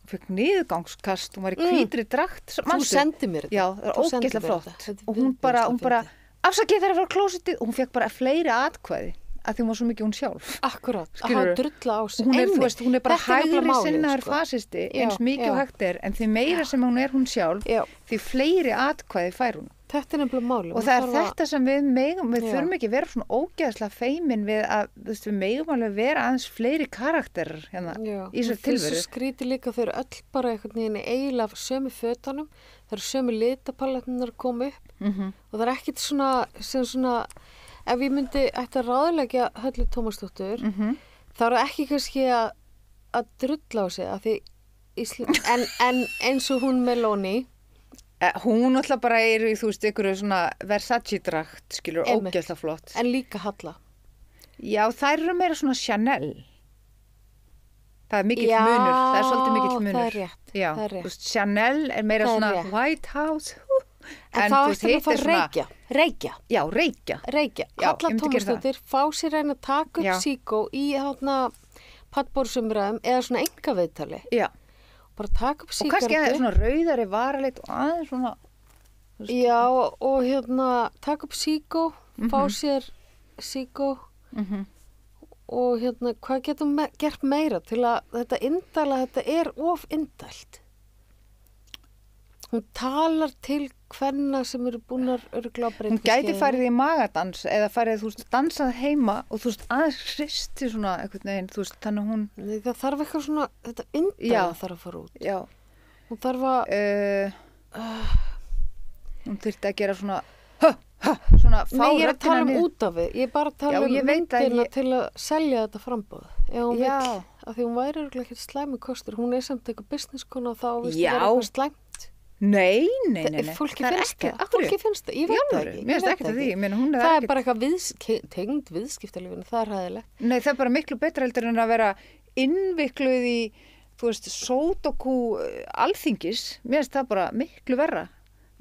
hún fekk niðurgangskast, hún var í hvítri drakt. Þú sendi mér þetta. Já, það er ógeðslega flott. Og hún bara afsakið þeirra frá klósettið og hún fekk bara fleiri atkvæði. Að því hún var svo mikið hún sjálf. Akkurát, að hafa drulla á sig. Hún er bara hægri sinnaður fasisti eins mikið og hægt er, en því meira sem hún er hún sjálf, því fleiri atkvæði fær hún. Þetta er nefnilega máli. Og það er þetta sem við þurfum ekki vera svona ógeðslega feimin við að, þú veist, við megum alveg vera aðeins fleiri karakterar í þessari tilveru. Þessu skríti líka, þau eru öll bara einhvern veginn eiginlega af sömu fötunum, það eru sömu litapalettinnar að koma upp og það er ekkit svona ef ég myndi ætti að ráðleggja Höllu Tómasdóttur, þá er það ekki kannski að drulla á sig, af því en eins og hún Meloni. Hún alltaf bara er í, þú veist, einhverju svona Versace-drakt, skilur, ógeðslega flott. En líka Halla. Já, þær eru meira svona Chanel. Það er mikill munur, það er svolítið mikill munur. Já, það er rétt. Já, þú veist, Chanel er meira svona White House, En þá ertu að fara reykja. Já, reykja. Halla Tómasdóttir, fá sér reyna að taka upp síkó í pallborðsumræðum eða svona engaviðtali. Já. Bara taka upp sígarettu. Og kannski aðeins svona rauðari varaleit og aðeins svona... Já, og taka upp síkó, fá sér síkó og hvað getum gert meira til að þetta er of indælt. Hún talar til kvenna sem eru búnar örgla að breyta. Hún gæti farið í magadans eða farið, dansað heima og aðeins hristi svona einhvern veginn, þannig hún... Það þarf eitthvað svona, þetta indæla þarf að fara út. Já. Hún þarf að... Hún þyrfti að gera svona... svona fá röddina niður. Nei, ég er að tala út af við. Ég er bara að tala myndina til að selja þetta frambóð. Ef hún vill, af því hún væri örgla ekki slæmi kostur. Hún er samt eitthvað businesskona og þá vistu vera eitthvað slæmt. Nei. Fólki finnst það. Ég veit það ekki. Mér finnst ekki því. Það er bara eitthvað tengd viðskiptalífinu. Það er hæðilegt. Nei, það er bara miklu betra heldur en að vera innvikluð í, sódokú alþingis. Mér finnst það bara miklu verra.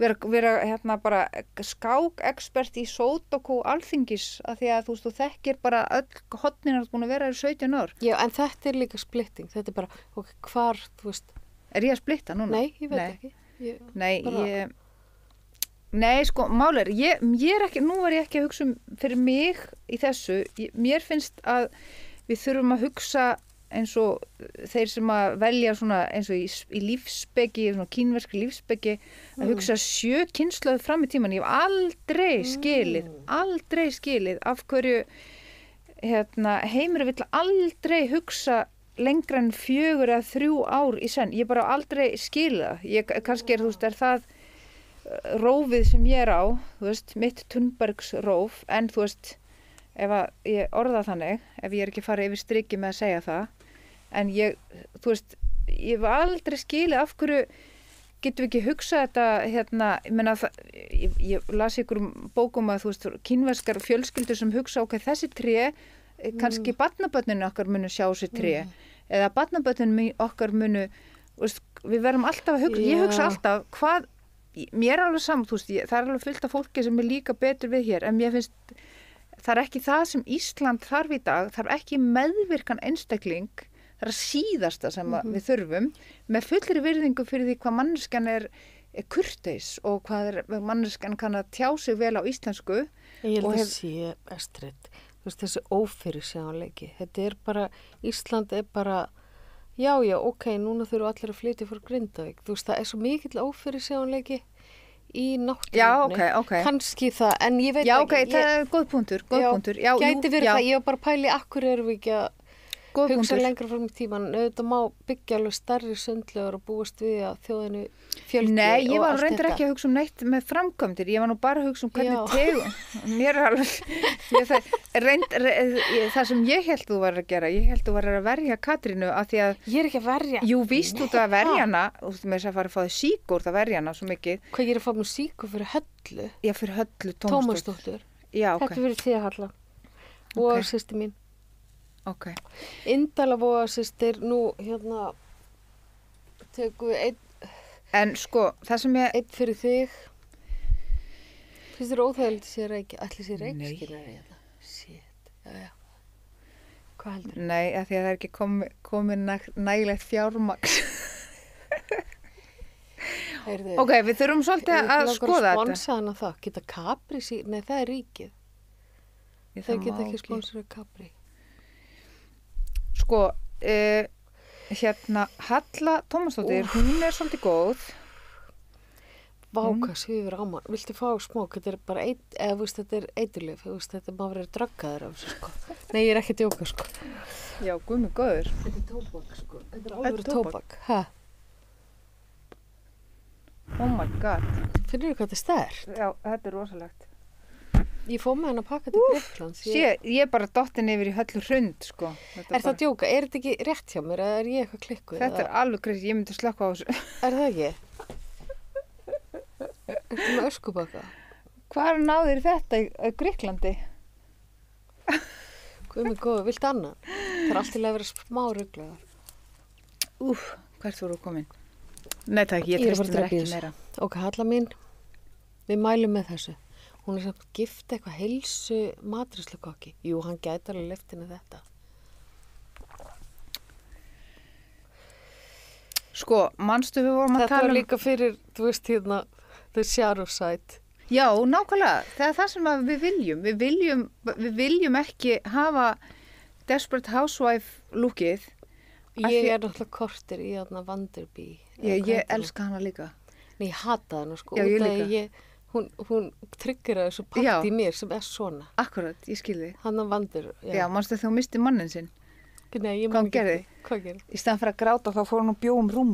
Vera bara skák-expert í sódokú alþingis af því að þú þekkir bara öll hotnina búin að vera í 17 ár. Já, en þetta er líka splitting. Þetta er bara, hvar, Er ég að splitta núna? Nei, ég veit ekki. Nei, sko, mál er, nú var ég ekki að hugsa fyrir mig í þessu. Mér finnst að við þurfum að hugsa eins og þeir sem að velja svona eins og í lífsspeki, svona kínverski lífsspeki, að hugsa 7 kynslóðir fram í tíman. Ég hef aldrei skilið af hverju heimur vill aldrei hugsa lengra en 4 eða 3 ár í senn. Ég bara aldrei skilja það. Kannski er það rófið sem ég er á, mitt Thunbergs róf, en ef ég orða þannig, ef ég er ekki farið yfir striki með að segja það, en ég hef aldrei skilið af hverju getum við ekki hugsað þetta, ég las ykkur bókum að kínverskar fjölskyldur sem hugsa, þessi tré, kannski barnabörnin okkar munu sjá sér tré, eða barnabörnin okkar munu, við verðum alltaf að hugsa, ég hugsa alltaf, mér er alveg saman, það er alveg fullt af fólki sem er líka betur við hér, en mér finnst, það er ekki það sem Ísland þarf í dag, þarf ekki meðvirkan einstakling, það er að síðasta sem við þurfum, með fullri virðingu fyrir því hvað manneskjan er kurteis og hvað manneskjan kann að tjá sig vel á íslensku. Ég held að sé Estrid, þessi ófyrirsjáanleiki, þetta er bara, Ísland er bara, já, ok, núna þurfum allir að flytja frá Grindavík, það er svo mikill ófyrirsjáanleiki í náttúrunni, kannski það, en ég veit ekki. Já, ok, það er góð punktur. Gæti verið það, ég var bara að pæli, akkur erum við ekki að hugsa lengra fram í tíman, auðvitað má byggja alveg stærri sundlaugar og búast við að þjóðinu fjölgi. Nei, ég var reyndar ekki að hugsa neitt með framkvæmdir, ég var nú bara að hugsa hvernig tegund. Mér er alveg, það sem ég held þú var að gera, ég held þú var að verja Katrínu að því að... Ég er ekki að verja. Jú, víst út að verja hana, og þú með þess að fara að fá þig síkur það verja hana svo mikið. Hvað ég er að fá mig síkur fyrir Höllu? Já, fyrir Höllu Tómasdóttur. Já, ok. Þetta fyrir þig, Halla. Og systir mín. Ok. Indala voða systir, nú tökum við einn. En sko, það sem ég... Einn fyrir þig. Finnst þér óþægilegt að sé reykja? Ætli sé reykskinnari hérna? Shit, já. Hvað heldur? Nei, af því að það er ekki komið nægilegt fjármagn. Ok, við þurfum svolítið að skoða þetta. Sponsa hana það, geta Capri nei, það er ríkið. Þeir geta ekki sponsora Capri. Sko, Halla Tómasdóttir, hún er svolítið góð. Váka, svífur á mann. Viltu fá smók? Þetta er bara þetta er eiturlyf. Þetta má vera draggaður af þessu, sko. Nei, ég er ekki að djóka, sko. Já, guð mig góður. Þetta er tóbak, sko. Þetta er alveg tóbak. Hæ? Oh my god. Finnur þú hvað þetta er sterkt? Já, þetta er rosalegt. Ég fór með hann að pakka til Grikklands. Ég er bara dottin yfir í Höllu Hrund, sko. Er það djóka? Er þetta ekki rétt hjá mér? Eða er ég eitthvað klikkuð? Þetta er alveg greið, ég myndi slökka á þessu. Er það ekki? Þetta með öskubakka. Hvar náðir þetta í Gríklandi? Guð mig góður, viltu annað? Það er alltaf að vera smá ruglaðar. Hvert voru komin? Nei takk, ég treysti mér ekki meira. Ok, Halla mín. við mælum með þessu. Hún er samt gift eitthvað heilsu matreiðslukokki. Jú, hann gæti alveg leyft henni þetta. Sko, manstu við vorum að Þetta tala var líka fyrir, þú veist hérna, the shadow side. Já, nákvæmlega. Það er það sem að við viljum. Við viljum ekki hafa Desperate Housewife lookið. Ég er náttúrulega kortir í hérna Vanderby. Ég elska hana líka. Nei, ég hata hana sko. Já, ég út af líka. að hún tryggir þessu part Já. í mér sem er svona. Akkurat, ég skil þig. Hann að Vander, Já, manstu þegar hún misti mannin sinn. Nei, ég Hvað man hún ekki gerði? eftir. Hvað gerði? Í staðan fyrir að gráta þá fór hún og bjó rúm.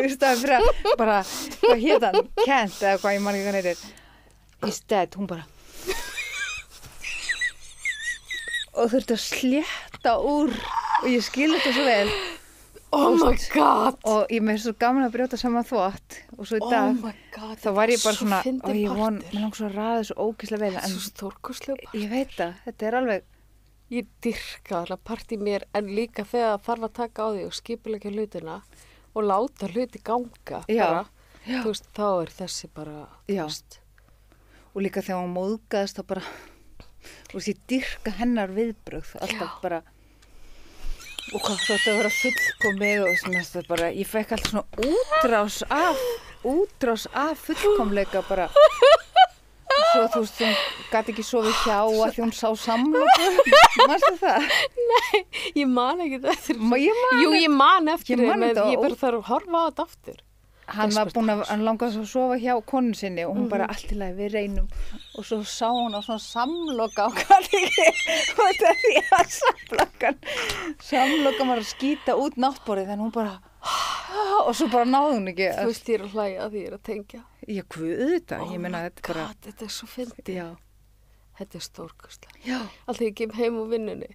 Í staðan fyrir að bara, hvað hét hann? Kent eða hvað ég man ekki hvað hann heitir. Instead, hún bara og þurfti að slétta úr og ég skil þetta svo vel. Oh my god! Og ég með svo gaman að brjóta saman þvott og svo í dag Oh my god! þá var ég bara svona og ég von, partur. mér langt svo að ræða þessu ógeðslega vel en Svo stórkostlega part. ég veit það, þetta er alveg Ég dyrka alltaf part í mér en líka þegar þarf að taka á því og skipulegja hlutina og láta hluti ganga Já. bara. Já. Þú veist, þá er þessi bara, Já. þú veist. og líka þegar hún móðgaðist þá bara og ég dyrka hennar viðbrögð alltaf Já. bara og hvað þetta að vera fullkomið og sem þetta bara, ég fekk alltaf svona útrás af fullkomleika bara og svo þú veist, hún gæti ekki sofið hjá að því hún sá samloku manstu það? Ég man ekki eftir Ég man Jú, ég man eftir Ég man þeim, þetta en ég og- bara þarf að horfa á þetta aftur. hann var búinn að, hann langaði svo að sofa hjá konu sinni og hún bara Mhm. allt í lagi við reynum og svo sá hún á svona samloka og hvað ekki og þetta er því að samlokan var að skýta út náttborðið þannig hún bara og svo bara náði hún ekki Þú veist, ég er að hlæja að því ég er að tengja. ég hvað þetta, ég meina þetta bara God, þetta er svo fyndið. já, Þetta er stórkostlega. já. Alltaf ég kem heim úr vinnunni.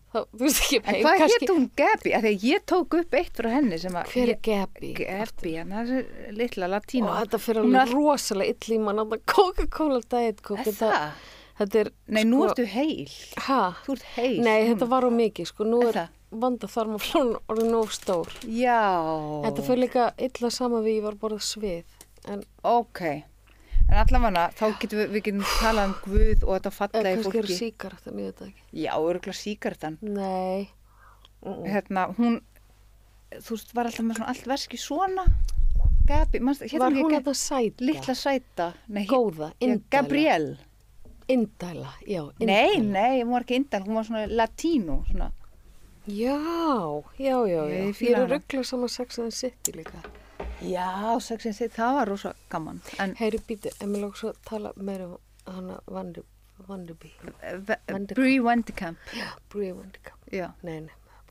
Þá, þú veist, ég kem En heim hvað kannski. hétt hún Gabi? Af því að ég tók upp eitt frá henni sem að Hver er Gabi? Gabi, hann er þessi litla latínó Og þetta fyrir Hún er alveg rosalega ill í mann. Coca-Cola Diet Coke. Er það? Þetta er, Nei, nú ertu heil Ha? Þú ert heil Nei, þetta var á mikið, sko. Nú Er er það? vandaþarmaflón orðin of stór. Já Þetta fyrir líka illa sama við ég var borðað svið. En Ok, en allavega þá getum við getum talað um Guð og þetta fallega í kannski eru fólki. sígarettan, ég veit það ekki. Já, örgulega sígarettan. Nei. Hérna, hún, þú veist, var alltaf með svona allt verski svona. Gabi, manstu, Var ekki hún Gabi? þetta sæta? Litla sæta. Nei, Góða, já, indæla. Gabrielle. Indæla, já. Nei, indæla. nei, hún var ekki indal, hún var svona latínó, svona. Já, já. Ég Ég fíla er að hana. ruggla saman Sex and the City líka. Já, sexin sitt, það var rosa gaman. En Heyri býti, en mér lóks svo að tala meira um hana Vanderby. Wendekamp. Brie Wendekamp, Já, Brie Wendekamp. já. Nei.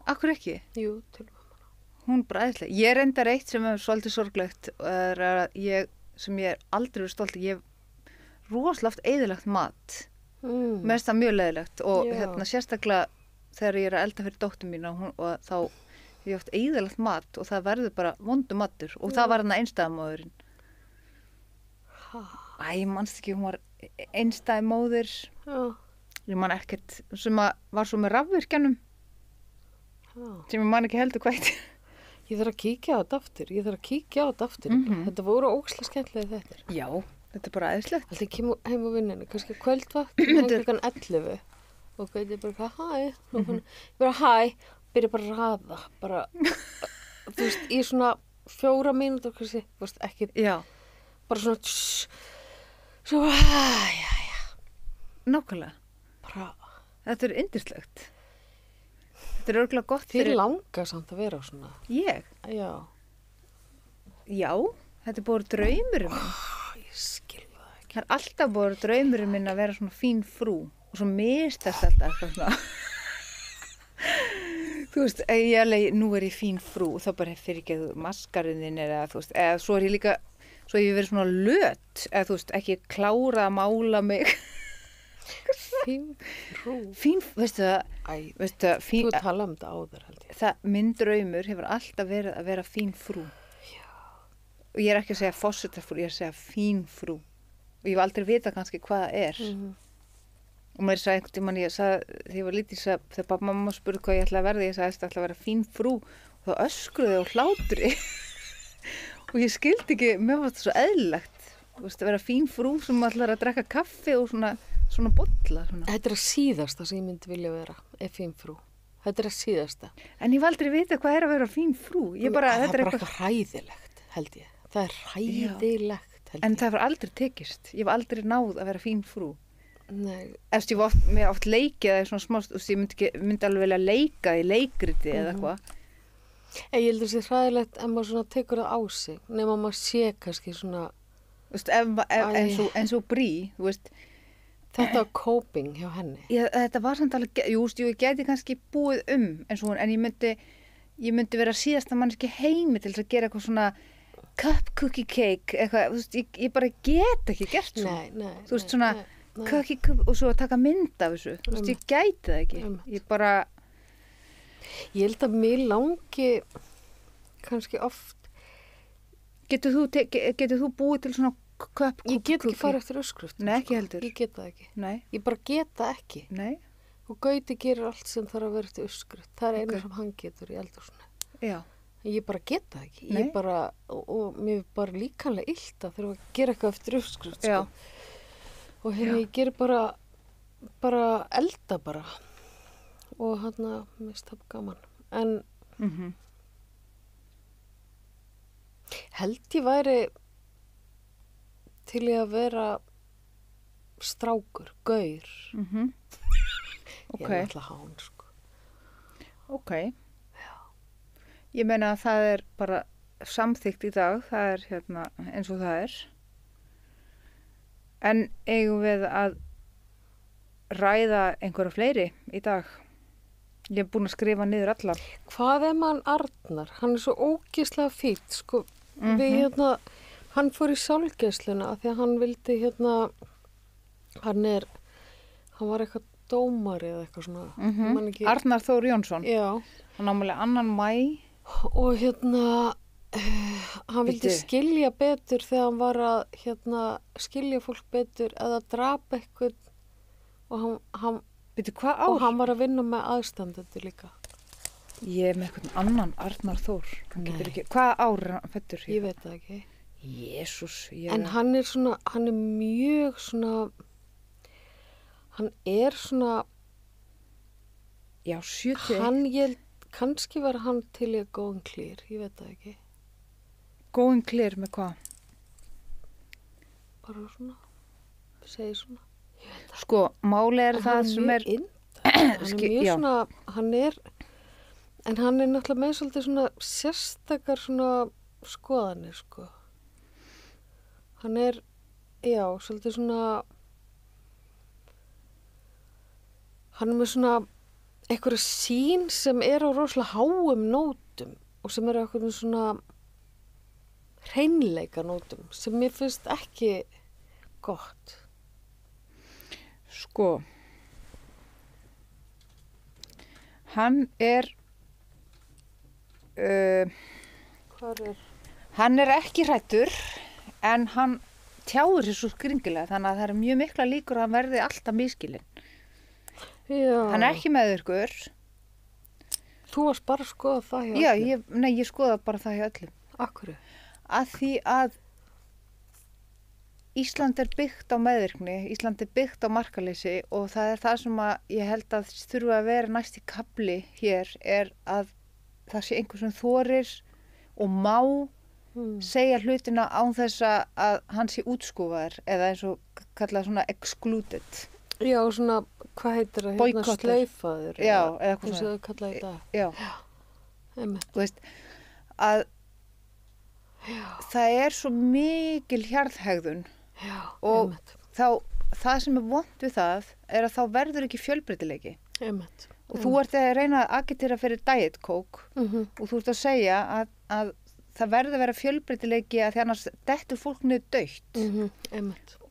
Akkur ekki? Jú, til og Hún bræðislega. Ég reyndar eitt sem er svolítið sorglegt er að ég, sem ég er aldrei verið stolt, ég hef rosalega oft eyðilagt mat. með. Mér finnst það mjög leiðilegt og Já. hérna sérstaklega þegar ég er að elda fyrir dóttur mína og þá hef ég oft eyðilagt mat og það verður bara vondu matur og það var hann einstæðamóðurinn. Æ, ég manst ekki, hún var einstæðamóðir, Já, ég man ekkert, sem að var svo með rafvirkjanum já. sem ég man ekki heldur hvað heitir. Ég þarf að kíkja á þetta aftur. Mhm. Þetta voru ókslega skemmtilega þetta. Já, þetta er bara æðislegt. Alltaf ég kem heim á vinninu, kannski kvöldvakt, klukkan 11 og gæti ég bara hæ, ég bara hæ, byrja bara að raða, bara, þú veist, í svona 4 mínútur, kannski, þú veist, ekki, Já, bara svona, svo, já, nákvæmlega. bara, Þetta er yndislegt. Þetta er örgulega gott þér fyrir... langar samt að vera svona, Ég? já, Já, þetta er búið draumurinn minn. ég skil það ekki. Það er alltaf búið draumurinn minn að vera svona fín frú og svo mistast alltaf eitthvað svona. Þú veist, nú er ég fín frú og þá bara fyrir ekki að maskariðin eða þú veist, eða svo er ég líka, svo hef ég verið svona löt, eða þú veist, ekki klára að mála mig. Fín frú. Fín, veistu það, Þú tala um þetta áður, held ég. minn draumur hefur alltaf verið að vera fín frú. Og ég er ekki að segja fossetafrú, ég er að segja fín frú. Og ég hef aldrei vitað kannski hvað það er. Og mér sagði einhvern tímann, ég sagði, þegar ég var lítil, þegar pappa og mamma spurði hvað ég ætla að verða, ég sagði að ég ætla að vera fín frú. Og þá öskruði og hlátri. og ég skildi ekki, mér var þetta svo eðlilegt, þú veist, að vera fín frú sem allar að drekka kaffi og svona bolla. Svona. Þetta er að síðasta sem ég myndi vilja vera, fín frú. Þetta er að síðasta. En ég var aldrei vita hvað er að vera fín frú. Það er bara eitthvað hræðilegt, held ég. Það er hræðilegt, held ég. En það var aldrei tekist. Ég var aldrei náð að vera fín frú. Nei. Eftir ég var mér oft leikið eða svona smá, þú veist, ég myndi alveg velja leika í leikriti eða eitthvað. Ég held að það sé hræðilegt ef maður svona tekur það á sig, nema maður sé kannski svona... Þú veist, eins og Brí, þú veist... Þetta var coping hjá henni. Þetta var samt alveg, ég geti kannski búið eins og hún, en ég myndi vera síðasta mannski heimi til þess að gera eitthvað svona cup cookie cake, eitthvað, þú veist, ég bara get ekki gert svo. Nei. Þú veist, svona cookie cup og svo að taka mynd af þessu, þú veist, ég gæti það ekki. Ég bara... Ég held að mér langi kannski oft... Getur þú búið til svona cup cookie? Ég get ekki farið eftir uppskrift. Nei, ekki heldur. Ég get það ekki. Nei. Ég bara get það ekki. Nei. Og Gauti gerir allt sem þarf að vera eftir uppskrift. Það er einu sem hann getur í eldhúsinu. Já. Ég bara get það ekki. Nei. Ég bara, og mér er bara líkanlega illt að þurfa að gera eitthvað eftir uppskrift, Já. Og hérna ég gerir bara elda bara. Og hérna, mér finnst það gaman. En held ég væri til ég að vera strákur, gaur. Ok. Ég er alltaf hán, sko. Ok. Já. Ég meina að það er bara samþykkt í dag, það er hérna eins og það er. En eigum við að ræða einhverja fleiri í dag? Ég er búin að skrifa niður alla. Hvað er mann Arnar? Hann er svo ógeðslega fýtt, sko. Við hérna, hann fór í sálgæsluna af því að hann vildi hérna, hann var eitthvað dómari eða eitthvað svona. Arnar Þór Jónsson. Já. Hann ámæli 2. maí. Og hérna, hann vildi skilja betur þegar hann var að hérna, skilja fólk betur eða drapa eitthvað og hann Hvað ár? Og hann var að vinna með aðstandendur líka. Ég er með eitthvað annan Arnar Þór. Hvað ár er hann fæddur? Ég veit það ekki. Jésús. En hann er svona, hann er mjög svona, hann er svona, já, 70. Hann, kannski var hann til í að góðan klýr, ég veit það ekki. Góðan klýr með hvað? Bara svona, segi svona. Sko, máli er það sem er... Hann er mjög svona, en hann er náttúrulega með svolítið svona sérstakar svona skoðanir, sko. Hann er, já, svolítið svona, hann er með svona einhverja sýn sem er á rosalega háum nótum og sem er á einhverjum svona hreinleika nótum sem mér finnst ekki gott. Sko, hann er, hann er ekki hræddur en hann tjáir sér svo skringilega þannig að það er mjög mikla líkur að hann verði alltaf miskilinn. Já. Hann er ekki meðvirkur. Þú varst bara að skoða það hjá öllum? Já, ég skoða bara það hjá öllum. Akkurru? Að því að Ísland er byggt á meðvirkni, Ísland er byggt á markaleysi og það er það sem að ég held að þurfa að vera næst í kafli hér er að það sé einhver sem þorir og má segja hlutina án þess að hann sé útskúfaður eða eins og kallað svona excluded. Já, svona, hvað heitir það? Hérna slaufaður. Já, eða eitthvað svona. Þess að það kallaði þetta. Já. Þú veist, að það er svo mikil hjarðhegðun. Já, og það sem er vont við það er að þá verður ekki fjölbreytileiki og þú ert að reyna að agitera fyrir Diet Coke og þú ert að segja að það verður að vera fjölbreytileiki að því annars dettur fólk niður dautt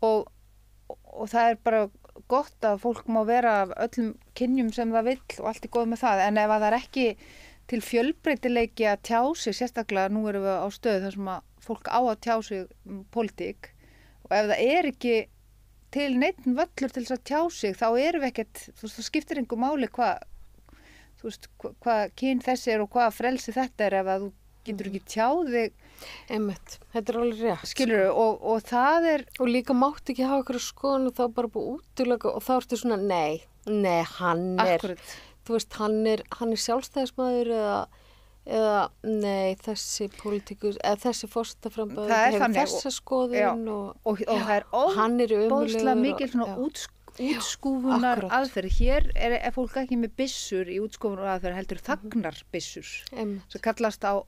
og það er bara gott að fólk má vera af öllum kynjum sem það vill og allt er góð með það en ef að það er ekki til fjölbreytileiki að tjá sig sérstaklega nú erum við á stöðu þar sem að fólk á að tjá sig pólitík og ef það er ekki til neitt völlur til þess að tjá sig þá erum við ekkert, þú veist, það skiptir einhver máli hvað kyn þessi er og hvað frelsi þetta er ef að þú getur ekki tjáð þig Einmitt, þetta alveg rétt. skilur og það Og líka mátt ekki hafa ykkur skoðun og þá bara búið útilega og þá ertu svona, nei, hann er, akkurat, þú veist, hann er sjálfstæðismaður eða nei, þessi pólitíkus, eða þessi forsetaframböður Það er hefur þannig, þessa skoðun og það er hann er óbóðslega ömurlegur mikil svona útskúfunar akkurat. aðferð. Hér er fólk ekki með byssur í útskúfunar aðferð, heldur þagnar byssur Einmitt. sem kallast á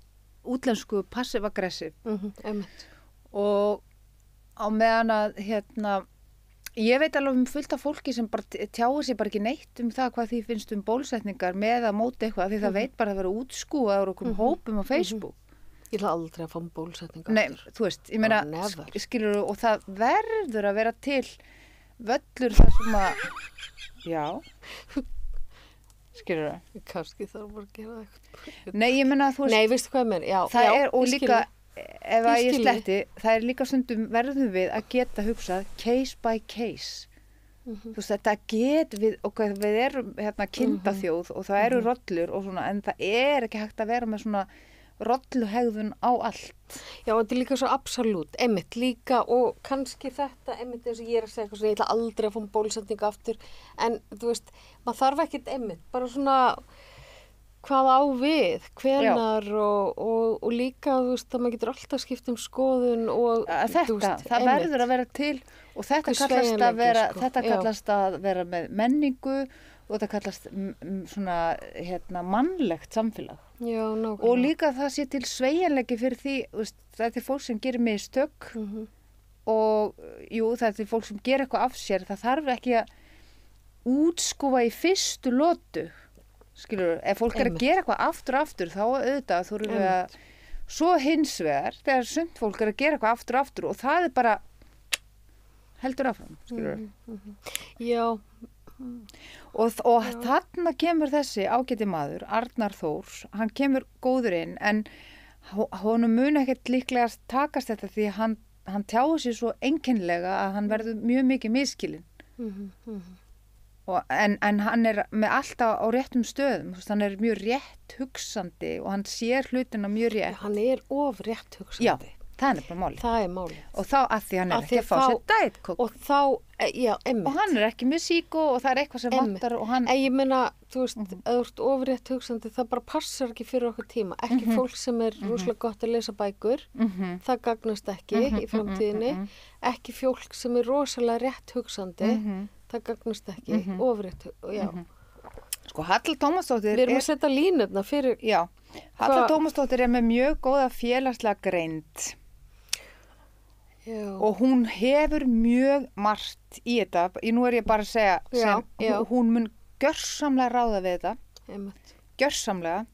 útlensku passive-aggressive Einmitt. og á meðan að ég veit alveg fullt af fólki sem bara tjáir sér bara ekki neitt það hvað því finnst bólusetningar með að móti eitthvað því það veit bara að vera útskúað á okkur hópum á Facebook. Ég ætla aldrei að fá bólusetningu Nei, þú veist, ég meina, never. skilur og það verður að vera til völlur þar sem að, já, skilur Kannski þarf bara að gera eitthvað. Nei, ég meina, þú veist, Nei, veistu hvað ég meina? Já, það já, er, og ég skil líka, þig. ef að ég skil sletti, það er líka stundum verðum við að geta hugsað case by case. Þú veist, þetta við erum kindaþjóð og það eru rollur og svona, en það er ekki hægt að vera með svona rolluhegðun á allt. Já, þetta er líka svo absolutt, einmitt líka og kannski þetta, einmitt eins og ég er að segja eitthvað svona, ég ætla aldrei að fá bólusetningu aftur, en þú veist, maður þarf ekkert einmitt, bara svona hvað á við, hvenar og líka, þú veist, að maður getur alltaf skipt skoðun og þú veist, það verður að vera til og þetta kallast að vera með menningu og þetta kallast svona mannlegt samfélag. Já, nákvæmlega. Og líka það sé til sveigjanleiki fyrir því, veist, það er til fólk sem gerir mistök og jú, það er til fólk sem gerir eitthvað af sér, það þarf ekki að útskúfa í fyrstu lotu, skilur, ef fólk er að gera eitthvað aftur, þá auðvitað þurfum við að, svo hins vegar, þegar sumt fólk er að gera eitthvað aftur og það er bara heldur áfram, skilur. Já. Og þarna kemur þessi ágæti maður, Arnar Þórs, hann kemur góður inn en honum mun ekkert líklega takast þetta því hann tjáir sér svo einkennilega að hann verður mjög mikið miskilinn. En hann er með alltaf á réttum stöðum, hann er mjög rétt hugsandi og hann sér hlutina mjög rétt. Hann er of rétt hugsandi. Já, það er bara málið. Það er málið. Og þá að því hann er ekki að fá sér dætkók. Og þá, já, einmitt. Og hann er ekki með síkó og það er eitthvað sem vantar og hann... En ég meina, þú veist, ef þú ert of rétt hugsandi, það bara passar ekki fyrir okkur tíma. Ekki fólk sem er rosalega gott að lesa bækur, það gagnast ekki í framtíðinni. Ekki fólk sem er rosalega rétt hugsandi, það gagnast ekki, ofrétt, já. Sko, Halla Tómasdóttir Við erum að setja línurna fyrir... Já, Halla Tómasdóttir er með mjög góða félagslega greind. Já. Og hún hefur mjög margt í þetta. Nú er ég bara að segja sem hún mun gjörsamlega ráða við þetta. Einmitt. Gjörsamlega.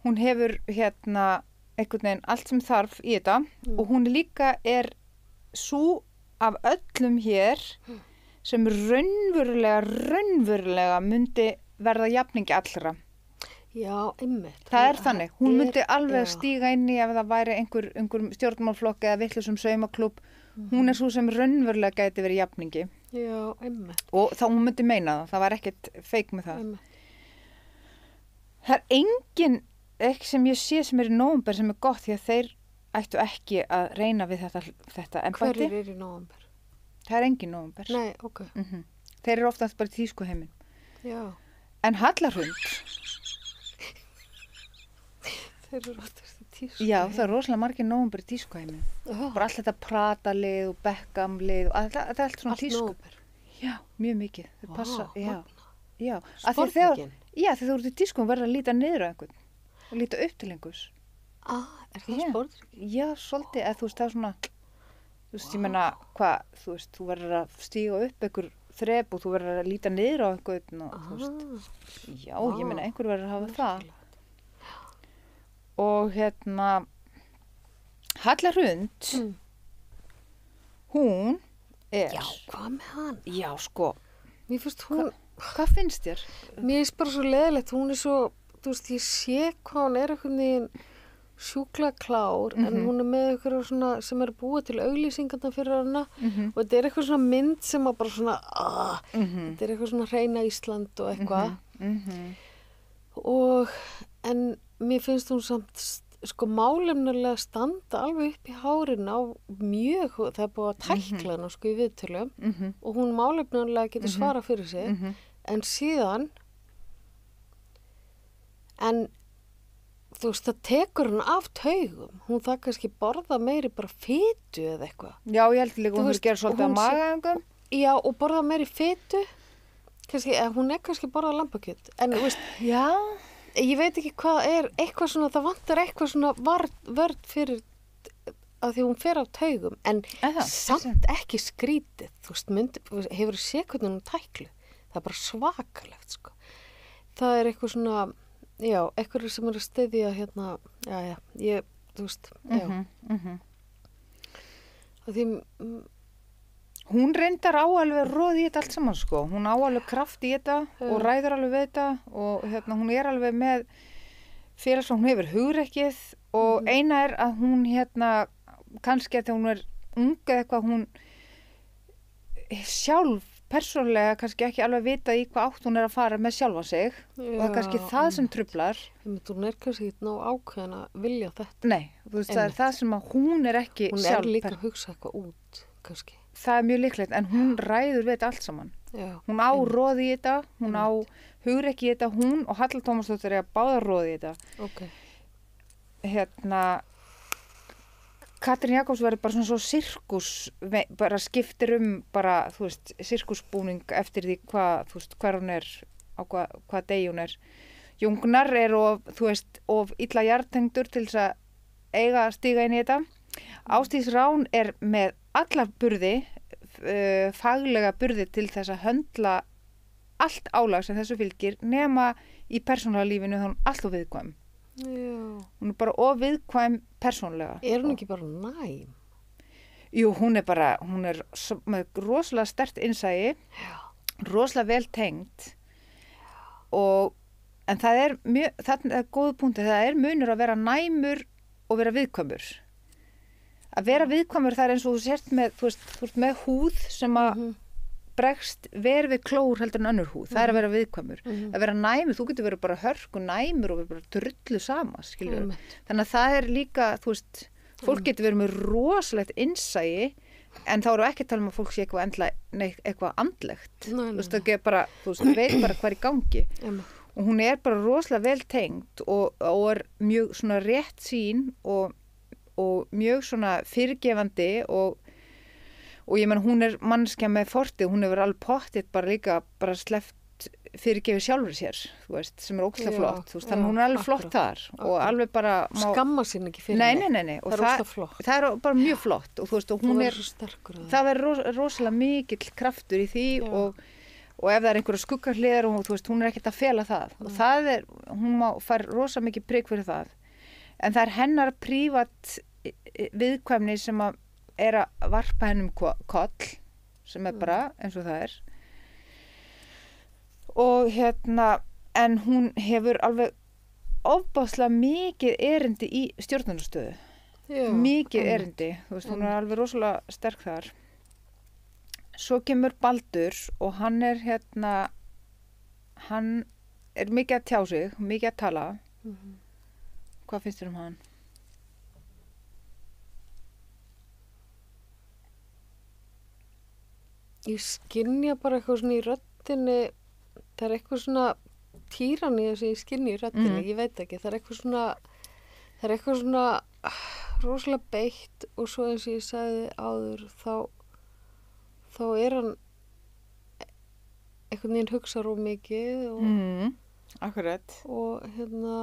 Hún hefur einhvern veginn allt sem þarf í þetta og hún líka er svo af öllum hér sem raunverulega myndi verða jafningi allra. Já, einmitt. Það er þannig. Hún myndi alveg stíga inn í ef það væri einhver stjórnmálflokk eða vitlausum saumaklúbb. Hún er svo sem raunverulega gæti verið jafningi. Já, einmitt. Og þá hún myndi meina það. Það var ekkert feik með það. Einmitt. Það er engin ekki sem ég sé sem er í nóvember sem er gott því að þeir ættu ekki að reyna við þetta embætti. Hverjir er í nóvember? Það er engin nóvember. Nei, ok. Þeir eru oftast bara í tískuheimin. Já. En Halla Hrund... Þeir eru oftast í tískuheimin. Já, það er rosalega margir nóvember í tískuheimin. Bara allt þetta Prata-lið og Beckham-lið og það er allt svona tísku. Allt nóvember? Já, mjög mikið. Þeir passa, já. Sportvíkin? Já, þegar þú ert í tískum verður að líta niður á einhvern og líta upp til einhvers. Er það sportvíkin? Já, svolítið, eða þú veist, það er svona, þú veist, ég menna, hvað, þú veist, þú verður að stíga upp einhver þrep og þú verður að líta niður á einhvern og þú veist, já, ég menna, einhver verður að hafa það. Og Halla Hrund, hún er... Já, hvað með hann? Já, sko. Mér finnst hún... Hvað finnst þér? Mér finnst bara svo leðilegt, hún er svo, þú veist, ég sé hvað hún er einhvern veginn sjúklega klár, en hún er með eitthvað svona sem er búið til auglýsingarna fyrir hana og þetta er eitthvað svona mynd sem að bara svona, þetta er eitthvað svona hreina Ísland og eitthvað. Og, en mér finnst hún samt sko málefnilega standa alveg upp í hárin á mjög, það er búið að tækla hana sko í viðtölum og hún málefnilega getur svara fyrir sig en síðan en þú veist, það tekur hann af taugum. Hún það kannski borða meiri bara fitu eða eitthvað. Já, ég held líka hún fyrir að gera svolítið að magaengum. Já, og borða meiri fitu. Kannski, hún kannski borðað lambakjöt. En, þú veist, já, ég veit ekki hvað eitthvað svona, það vantar eitthvað svona vörð fyrir að því hún fer af taugum. En samt ekki skrítið. Þú veist, hefur séð hvernig hún tæklu. Það er bara svakalegt, sko. Það er eitthvað svona... Já, eitthvað sem að styðja hérna, þú veist, Því, hún reyndar á alveg roð í þetta allt saman, sko. Hún á alveg kraft í þetta og ræður alveg við þetta og hérna, hún er alveg með félagsfólk, hún hefur hugrekkið og eina er að hún hérna, kannski að hún er unga eitthvað, hún sjálf persónulega kannski ekki alveg vita í hvað átt hún er að fara með sjálfa sig og það er kannski það sem truflar. Hún er kannski ekki ná ákveðin að vilja þetta. Nei, þú veist, það er það sem að hún er ekki hún sjálf. Hún líka að hugsa eitthvað út, kannski. Það er mjög líklegt, en hún ræður við þetta allt saman. Já, hún á roði í þetta, hún á hugrekki í þetta, hún og Halla Tómasdóttir er að báða roði í þetta. Ok. Hérna... Katrín Jakobs verður bara svona svo sirkus, bara skiptir bara, þú veist, sirkusbúning eftir því hvað, þú veist, hver hún er, á hvað degi hún er. Jungnar er þú veist, of illa jartengdur til þess að eiga að stíga inn í þetta. Ásdís Rán er með alla burði, faglega burði til þess að höndla allt álag sem þessu fylgir, nema í persónulega lífinu þá hún alltaf viðkvæm. Já. Hún er bara viðkvæm persónulega. Er hún ekki bara næm? Jú, hún er með rosalega sterkt innsæi, rosalega vel tengd en það er góð punkti, það er munur að vera næmur og vera viðkvæmur. Að vera viðkvæmur það er eins og þú sért með, þú veist með húð sem að bregst verið við klór heldur en önnur húð. Það er að vera viðkvæmur. Að vera næmur, þú getur verið bara hörku næmur og bara drullu sama, skilur. Þannig að það er líka, þú veist, fólk getur verið með rosalegt innsæi en þá eru ekki að tala að fólk sé eitthvað andlegt. Þú veist, það bara, þú veist, veit bara hvað er í gangi. Og hún er bara rosalega vel tengd og er mjög svona rétt sín og mjög svona fyrirgefandi og ég menn hún er manneskja með fortið, hún hefur alveg pottið bara líka bara sleppt fyrirgefið sjálfur sér, þú veist, sem er ógeðslega flott, þú veist, þannig hún er alveg flott þar og alveg bara skamma sín ekki fyrir nei, og það er bara mjög flott og þú veist, og hún er svo sterkur það er rosalega mikill kraftur í því og ef það er einhverja skuggarhliðar og þú veist, hún er ekkert að fela það og það er, hún fær rosa mikið prik fyrir það en það er hennar prívat viðkvæmni sem að er að varpa hennum koll sem er bara eins og það er og hérna en hún hefur alveg ofboðslega mikið erindi í stjórnunarstöðu mikið erindi, þú veist, hún er alveg rosalega sterk þar svo kemur Baldur og hann er hérna hann er mikið að tjá sig mikið að tala hvað finnst þér um hann? Ég skynja bara eitthvað svona í röddinni, það er eitthvað svona týrani þess að ég skynja í röddinni, ég veit ekki, það er eitthvað svona rosalega beitt og svo eins og ég sagði áður þá er hann einhvern veginn hugsar of mikið akkurat og hérna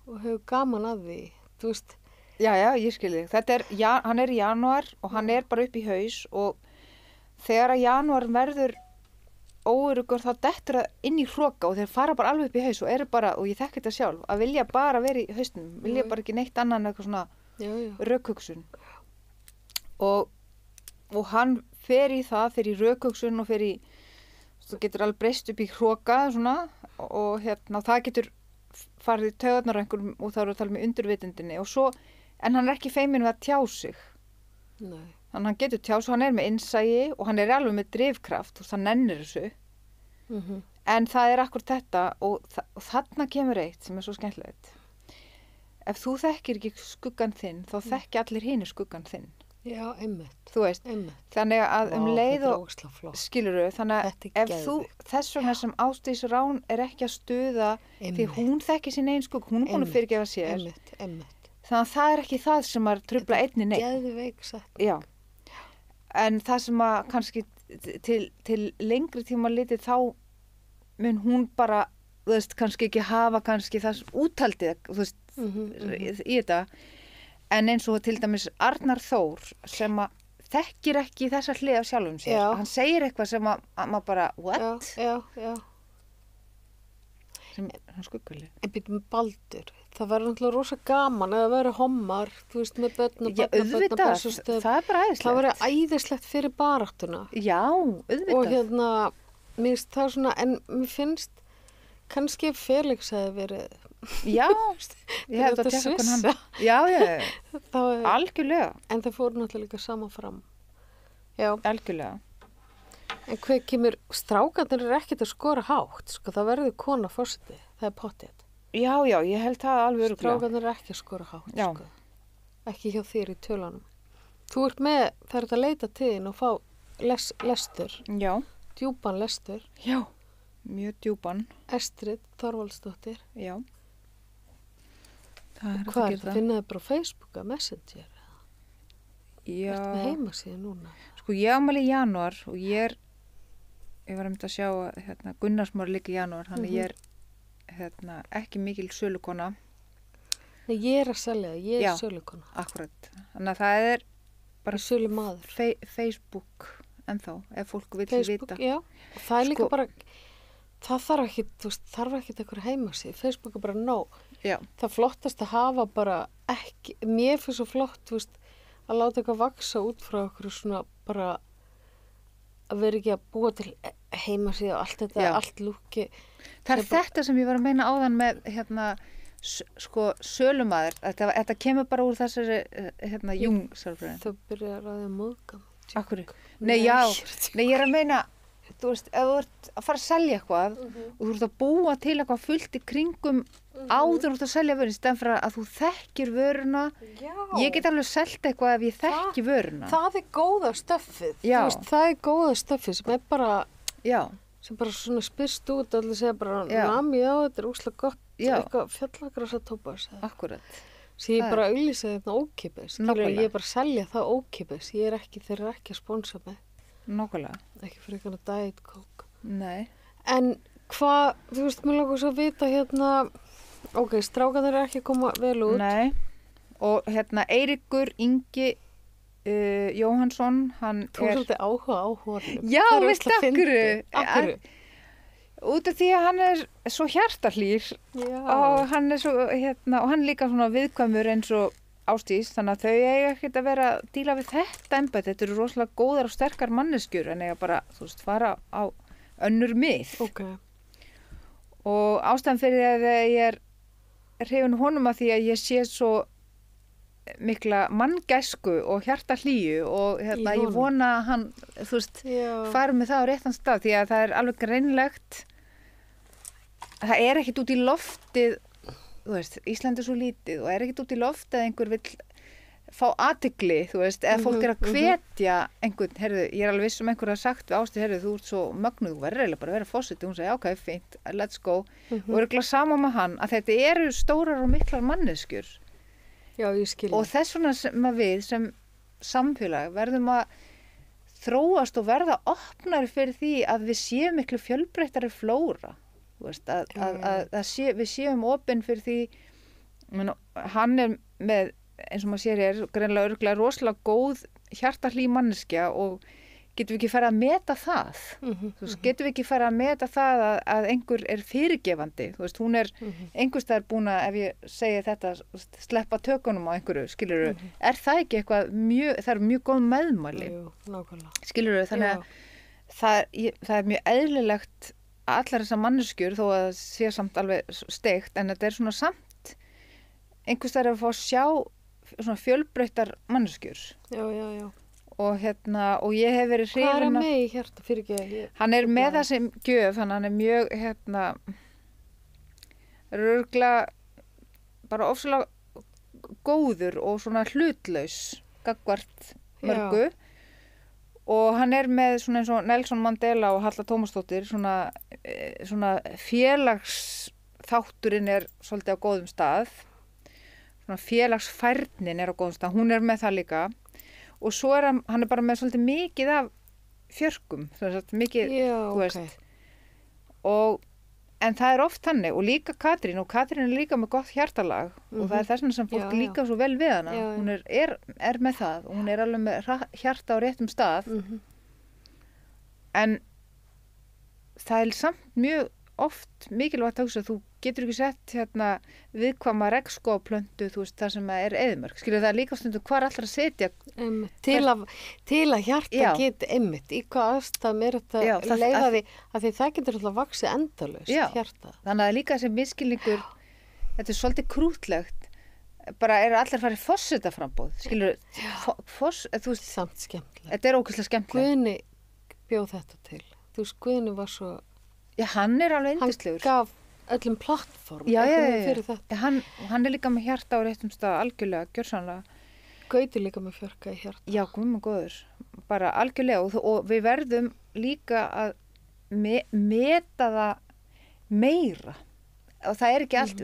og hefur gaman að því, þú veist. Já, ég skilji. Hann er í janúar og hann er bara upp í haus og þegar að janúar verður óöruggur þá dettur það inn í hroka og þeir fara bara alveg upp í haus og eru bara, og ég þekki þetta sjálf, að vilja bara vera í hausnum, vilja bara ekki neitt annað en eitthvað svona rökhugsun. Og hann fer í það, fer í rökhugsun og fer í, þú getur alveg breyst upp í hroka svona og hérna, það getur farið í taugarnar á einhverjum og þá eru að tala með undirvitundinni og svo en hann er ekki feiminn við að tjá sig. Nei. Þannig að hann getur tjá sig, hann er með innsæi og hann er alveg með drifkraft og það nennir þessu. En það er akkur þetta og þarna kemur eitt sem er svo skemmtilegt. Ef þú þekkir ekki skuggan þinn, þá þekki allir hinir skuggan þinn. Já, einmitt. Þú veist, þannig að leið og skilurðu, þannig að ef þú þess vegna sem Ásdís Rán er ekki að stuða því hún þekki sín eigin skugg, hún er búin að fyrirgefa sér. Einmitt. Þannig að það er ekki það sem að trufla einni neitt. Geðveik sagt. Já. En það sem að kannski til lengri tíma litið þá mun hún bara, þú veist, kannski ekki hafa kannski það úthaldið, þú veist, í þetta. En eins og til dæmis Arnar Þór sem að þekkir ekki þessa hlið af sjálfum sér. Já. Hann segir eitthvað sem að maður bara, what? Já. Sem hann skugguleg. En býtum með Baldur. Það verður náttúrulega rosa gaman að það verður hommar, þú veist, með börn og Já, auðvitað, það er bara æðislegt. Það verður æðislegt fyrir baráttuna. Já, auðvitað. Og mér finnst það svona, en mér finnst kannski Felix hefði verið Já, ég hef það að tekka hvernig hann. Já, algjörlega. En það fór náttúrulega líka saman fram. Já. Algjörlega. En hver kemur, strákarnir er ekkert að skora hátt, sko, það verður kona forseti, það er pottið. Já, ég held það alveg örugglega. Strákarnir er ekki að skora hátt, Já. sko. Ekki hjá þér í tölunum. Þú ert með, það er að leita til þín og fá lestur, Já. djúpan lestur. Já, mjög djúpan. Estrid Þorvaldsdóttir. Já. Það er Hvað er það? Finnaði bara á Facebook að Messenger? Já. Ertu með heimasíðu núna? Sko, ég ámæli í janúar og ég var að sjá að Gunnarsmár líka í janúar, þannig ég er ekki mikil sölukona. Nei, ég er að selja það, ég Já. er sölukona. Akkurat. Þannig að það er bara sölumaður. Facebook ennþá, ef fólk vil Facebook, vita. Já, og það er líka Sko- bara, það þarf ekki, þú veist, þarf ekki eitthvað heimasíðu. Facebook er bara nóg. Já. Það flottast að hafa bara ekki, mér finnst svo flott, þú veist, að láta eitthvað vaksa út frá okkur svona bara að vera ekki að búa til heimasíðu og allt þetta, Já. allt lúki. Það er þetta sem ég var að meina áðan með sölumaður. Þetta kemur bara úr þessari Jung-sálfræðin. Þau byrjar að það móðgam. Akkur? Nei, ég er að meina, þú veist, ef þú ert að fara að selja eitthvað og þú ert að búa til eitthvað fullt í kringum áður þú ert að selja vörun, í stæðan fyrir að þú þekkir vöruna. Já. Ég get alveg selt eitthvað ef ég þekki vöruna. Það er góða stöffið. Já. Þú veist, það er góða stöffið sem er bara, Já, sem bara svona spyrst út, allir segja bara, Já. já, þetta er úslega gott, Já. eitthvað fjallagrasa tópas. akkurat. Svo ég Það bara auglýsa þetta ókipis. Nákvæmlega. Ég er bara að selja það ókipis. Ég er ekki, þeir eru ekki að sponsa mig. Nákvæmlega. Ekki fyrir eitthvað diet coke. Nei. En hvað, þú veist, mér langar svo að vita ok, strákarnir eru ekki að koma vel út. Nei. Og Eiríkur Ingi Jóhannsson, hann Þú er svolítið áhuga á honum. Já, Það er veistu ógeðslega fyndið. af hverju? Út af því að hann er svo hjartahlýr Já. og hann er svo, og hann er líka svona viðkvæmur eins og Ásdís, þannig að þau eiga ekkert að vera að díla við þetta embætti. Þetta eru rosalega góðar og sterkar manneskjur en eiga bara, þú veist, fara á önnur mið. Ok. Og ástæðan fyrir að ég er hrifin honum að því að ég sé svo mikla manngæsku og hjartahlýju og Í ég honum. vona að hann, þú veist, Já. fara með það á réttan stað því að það er alveg greinlegt það er ekkit út í loftið, þú veist, Ísland er svo lítið og er ekkit út í loftið að einhver vill fá athygli, þú veist, eða fólk er að hvetja einhvern, heyrðu, ég er alveg viss um einhver að sagt við Ásdís, heyrðu, þú ert svo mögnuð, þú verður eiginlega bara að vera fórseti, hún segi, ok, fínt, let's go, og örugglega sama með hann, að þetta eru stórar og miklar manneskjur Já, ég skilja. og þess vegna sem að við sem samfélag verðum að þróast og verða opnari fyrir því að við séum miklu fjölbreyttari flóra, þú veist, við séum opin fyrir því, hann er með eins og maður sér greinilega örgulega rosalega góð hjartahlý manneskja og getum við ekki fara að meta það þú veist, getum við ekki fara að meta það að einhver er fyrirgefandi, þú veist, hún er einhverstaðar búin að, ef ég segi þetta, sleppa tökunum á einhverju, skilurðu, er það ekki eitthvað mjög, það er mjög góð meðmæli, Jú, nákvæmlega. skilurðu, þannig að það er mjög eðlilegt að allar þessar manneskjur, þó að það sé samt alveg steikt, en þetta er svona samt einhverstaðar að fá að sjá svona fjölbreyttar manneskjur Já. og ég hef verið Hvað er hrifin hann af- með í hjarta fyrir ekki? Hann er með það sem gjöf, hann er mjög, rögla bara ofsalega góður og svona hlutlaus gagnvart mörgu og hann er með svona eins og Nelson Mandela og Halla Tómasdóttir svona félagsþátturinn er svolítið á góðum stað, svona félagsfærnin er á góðum stað, hún er með það líka og svo er hann er bara með svolítið mikið af fjörkum, mikið, Já, þú veist, en það er oft hannig og líka Katrín er líka með gott hjartalag og það er þess vegna sem fólk líka svo vel við hana, hún er með það og hún er alveg með hjarta á réttum stað en það er samt mjög oft mikilvægt að hugsa, þú getur ekki sett viðkvæma regnskógaplöntu, þú veist, það sem er eyðimörk, skilur það líka stundum hvar allar að setja til að hjarta geti einmitt, í hvað aðstæðum er þetta leiða því að því það getur alltaf vaxið endalaust hjarta. Þannig að líka þessi misskilningur, þetta er svolítið krútlegt, bara er allir farið forsetaframbóð, skilur, þú veist, samt skemmtilegt. Þetta er ógeðslega skemmtilegt. Guðni bjóð þetta til, þú veist, Guðni var svo, já, hann er alveg yndislegur. Hann gaf öllum plattform fyrir þetta. Hann er líka með hjarta á réttum stað, algjörlega, gjörsamlega. Gauti líka með fjörka í hjarta. Já, guð minn góður, bara algjörlega og við verðum líka að meta það meira og það er ekki allt,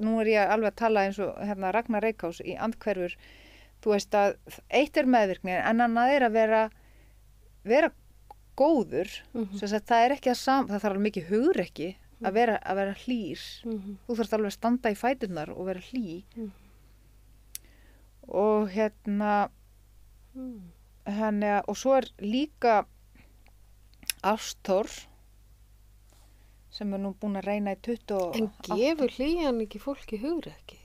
nú er ég alveg að tala eins og Ragnar Reykjás í Andhverfur, þú veist að eitt er meðvirkni en annað er að vera góður, það er ekki það þarf alveg mikið hugrekki að vera hlýr, þú þarfst alveg að standa í fæturnar og vera hlý og og svo er líka Ástór sem er nú búin að reyna í 28. En gefur hlýjan ekki fólki hugrekki?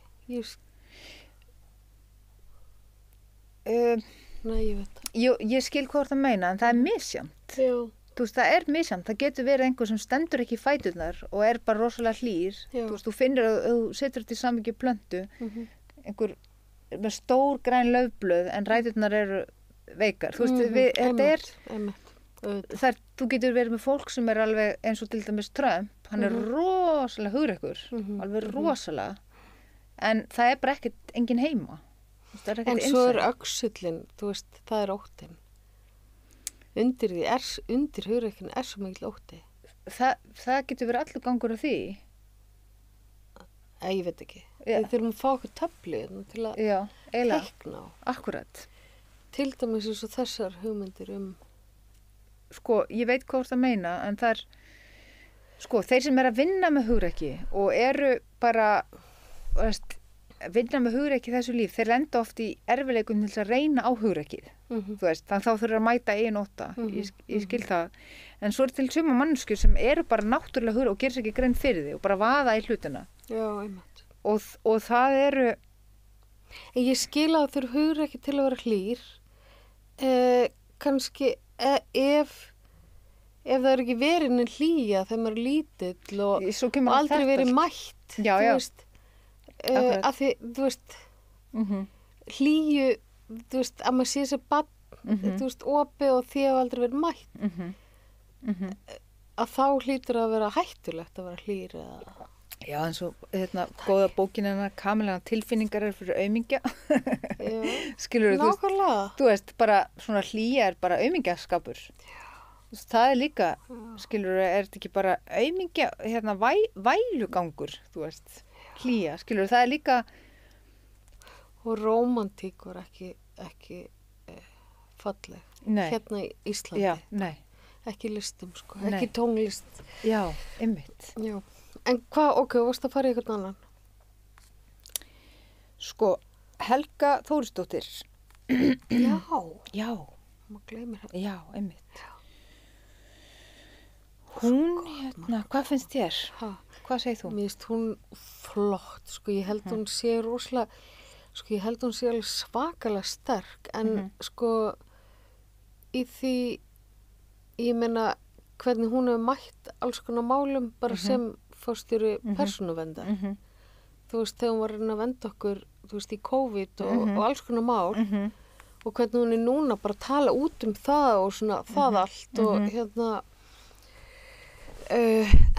Nei, ég veit það. Ég skil hvað það meina, en það er misjafnt. Já. Þú veist, það er misjafnt. Það getur verið einhver sem stendur ekki í fæturnar og er bara rosalega hlýr. Þú veist, þú finnir að þú setur þetta í samhengi plöntu, einhver með stór græn laufblöð en ræturnar eru veikar. Þú veist, þetta þú getur verið með fólk sem er alveg eins og til dæmis Trump, hann er rosalega hugrekkur, alveg rosalega, en það er bara engin heima. En svo er öxullin, þú veist, það er óttinn. Undir hugrekkinu er svo mikil ótti. Það getur verið allur gangur af því. Ég veit ekki. Við þurfum að fá okkur töflu til að teikna á. Akkurat. Til dæmis eins og þessar hugmyndir Sko, ég veit hvað það meina, en það er, sko, þeir sem er að vinna með hugrekki og eru bara, vinna með hugrekki þessu líf, þeir lenda oft í erfiðleikum til að reyna á hugrekkið, þú veist, þannig þá þurfa að mæta eigin ótta, ég skil það, en svo er til suma manneskjur sem eru bara náttúrulega hugrekki og gerir sér ekki grein fyrir því og bara vaða í hlutina. Já, einmitt. Og það eru... En ég skil að þurfa hugrekki til að vera hlýr, kannski ef það er ekki verið en hlýja þegar maður er lítill og aldrei verið mætt, þú veist, að því, þú veist, hlýju, þú veist, að maður sé sér barn, þú veist, opið og því að aldrei verið mætt, að þá hlýtur að vera hættulegt að vera hlýr eða... Já, eins og góða bókin Kamilana tilfinningar er fyrir aumingja. Skilur þú? Nákvæmlega. Þú veist, bara svona hlýja er bara aumingjaskapur. Það er líka, skilur þú, er þetta ekki bara aumingja, vælugangur, þú veist, hlýja, skilur þú, það er líka... Og rómantík var ekki falleg. Nei. Hérna í Íslandi. Já, nei. Ekki listum, sko, ekki tónlist. Já, einmitt. Já. En hvað, varst að fara í einhvern annan? Sko, Helga Þórisdóttir. Já. Já. Má gleymir það. Já, einmitt. Hún, hvað finnst þér? Hvað segir þú? Mér finnst hún flott, sko, ég held hún sé rosalega, sko, ég held hún sé alveg svakalega sterk, en sko, í því, ég meina, hvernig hún hefur mætt alls konar málum bara sem fórstjóri persónuverndar. Þú veist, þegar hún var að reyna að venda okkur, þú veist, í COVID og alls konar mál og hvernig hún núna bara að tala út það og svona það allt og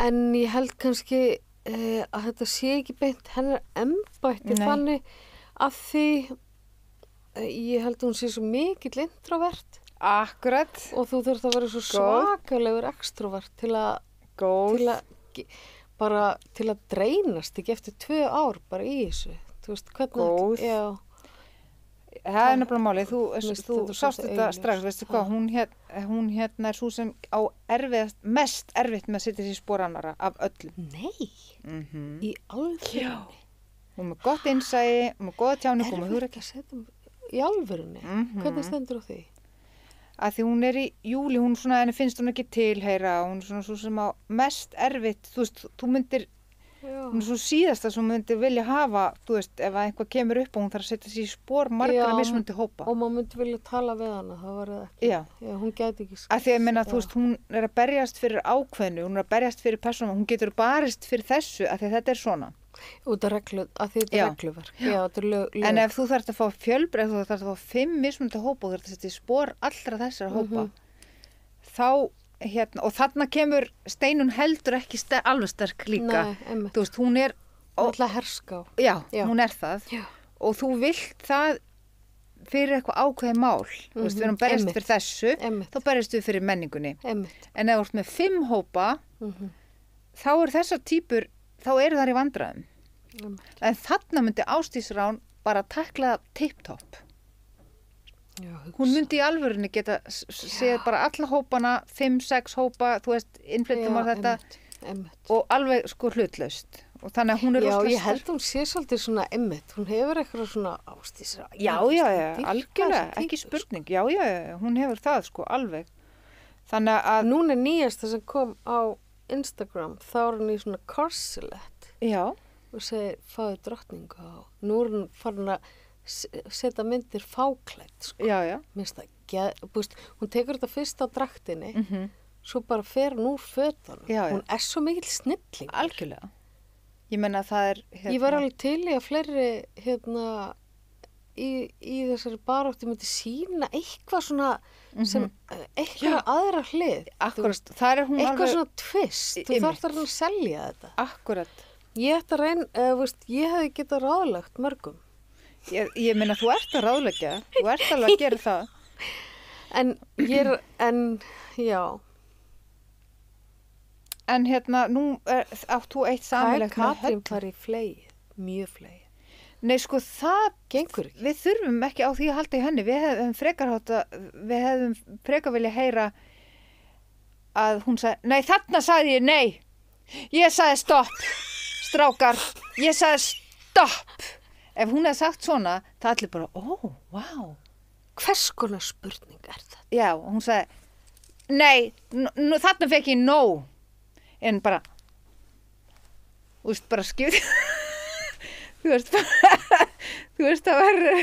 en ég held kannski að þetta sé ekki beint hennar embætti þannig að því ég held að hún sé svo mikill introvert. Akkurat. Og þú þurft að vera svo svakalegur extrovert til að dreynast ekki eftir 2 ár bara í þessu. Þú veist, hvernig... Góð. Já. Það er nefnilega málið. Þú sást þetta strax, veistu hvað, hún er svo sem á mest erfitt með að setja sér í spor annara af öllum. Nei. Í alvörunni. Hún með gott innsæi, með góða tjáningu. Erfitt ekki að setja í alvörunni. Hvernig stendur á því? Að því hún er í júli, hún svona, henni finnst hún ekki tilheyra, hún er svona svo sem á mest erfitt, þú veist, þú myndir, hún er svo síðasta sem myndir vilja hafa, þú veist, ef eitthvað kemur upp og hún þarf að setja sér í spor margra mismunandi hópa. Og maður myndi vilja tala við hana, það var það ekki. Já, hún gæti ekki. Að því að minna, þú veist, hún er að berjast fyrir ákveðnu, hún er að berjast fyrir persónum, hún getur barist fyrir þessu, að því að þetta er svona. Út af regluverk. Já, þetta er lög. En ef þú þarft að fá fjölbreytt, þú þarft að fá 5 mismunandi hópa og þú þarft að setja í spor allra þessara hópa, þá, og þarna kemur Steinunn heldur ekki alveg sterk líka. Nei, einmitt. Þú veist, hún er... Alltaf herská. Já, hún er það. Já. Og þú vilt það fyrir eitthvað ákveðið mál. Þú veist, við erum berjast fyrir þessu, þá berjast við fyrir menningunni. En ef þú ert með 5 hópa, þá er þessar típur þá eru þær í vandræðum. En þarna myndi Ásdís Rán bara takla tipptopp. Hún myndi í alvörunni geta séð bara alla hópana, 5-6 hópa, þú veist, innflyttum á þetta og alveg sko hlutlaust. Og þannig að hún er rosalega sterk. Já, ég held hún sé svolítið svona hún hefur eitthvað svona Ásdís Rán. Já, algjörlega, ekki spurning. Já, hún hefur það sko, alveg. Þannig að... Núna er nýjasta sem kom á Instagram, þá er hann í svona corselet og segir fáðu drottningu og nú er hann farin að setja myndir fáklædd sko. Minnst það, hún tekur þetta fyrst á draktinni svo bara fer hún úr fötunum. Hún er svo mikill snilling. Algjörlega. Ég menna að það er Ég var alveg til í að fleiri í þessari baráttu myndi sína eitthvað svona sem eitthvað aðra hlið. Akkurat, það er hún eitthvað svona twist, þú þarft að selja þetta. Akkurat. Ég ætti að reyna, ég hefði getað ráðlagt mörgum. Ég meina þú ert að ráðleggja, þú ert alveg að gera það. Já. En nú átt þú eitt sameiginlegt með Katrín var í flegið, mjög flegið. Nei, sko, það gengur ekki. Við þurfum ekki á því að halda í henni. Við hefðum frekar vilja heyra að hún sagði, nei, þarna sagði ég nei. Ég sagði stopp, strákar. Ég sagði stopp. Ef hún hefði sagt svona, það allir bara, vá. Hvers konar spurning er það? Já, og hún sagði, nei, þarna fekk ég nóg. En bara, þú veist, bara skipt. Þú veist, það verður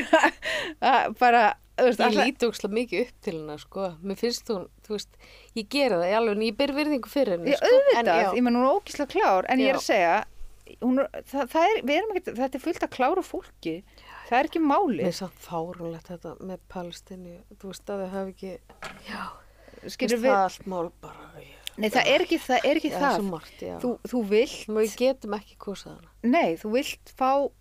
bara, þú veist, ég líti ógeðslega mikið upp til hennar, sko. Mér finnst hún, þú veist, ég gera það í alveg, en ég ber virðingu fyrir henni, sko. Auðvitað, ég menn hún er ógeðslega klár, en ég er að segja, þetta er fullt af kláru fólki, það er ekki máli. Mér er samt fáránlegt þetta með Palestínu, þú veist að þau hafi ekki, skilur það allt mál bara, Nei, það er ekki það. Svo margt, þú vilt... Við getum ekki kosað hana. Nei, þú vilt fá,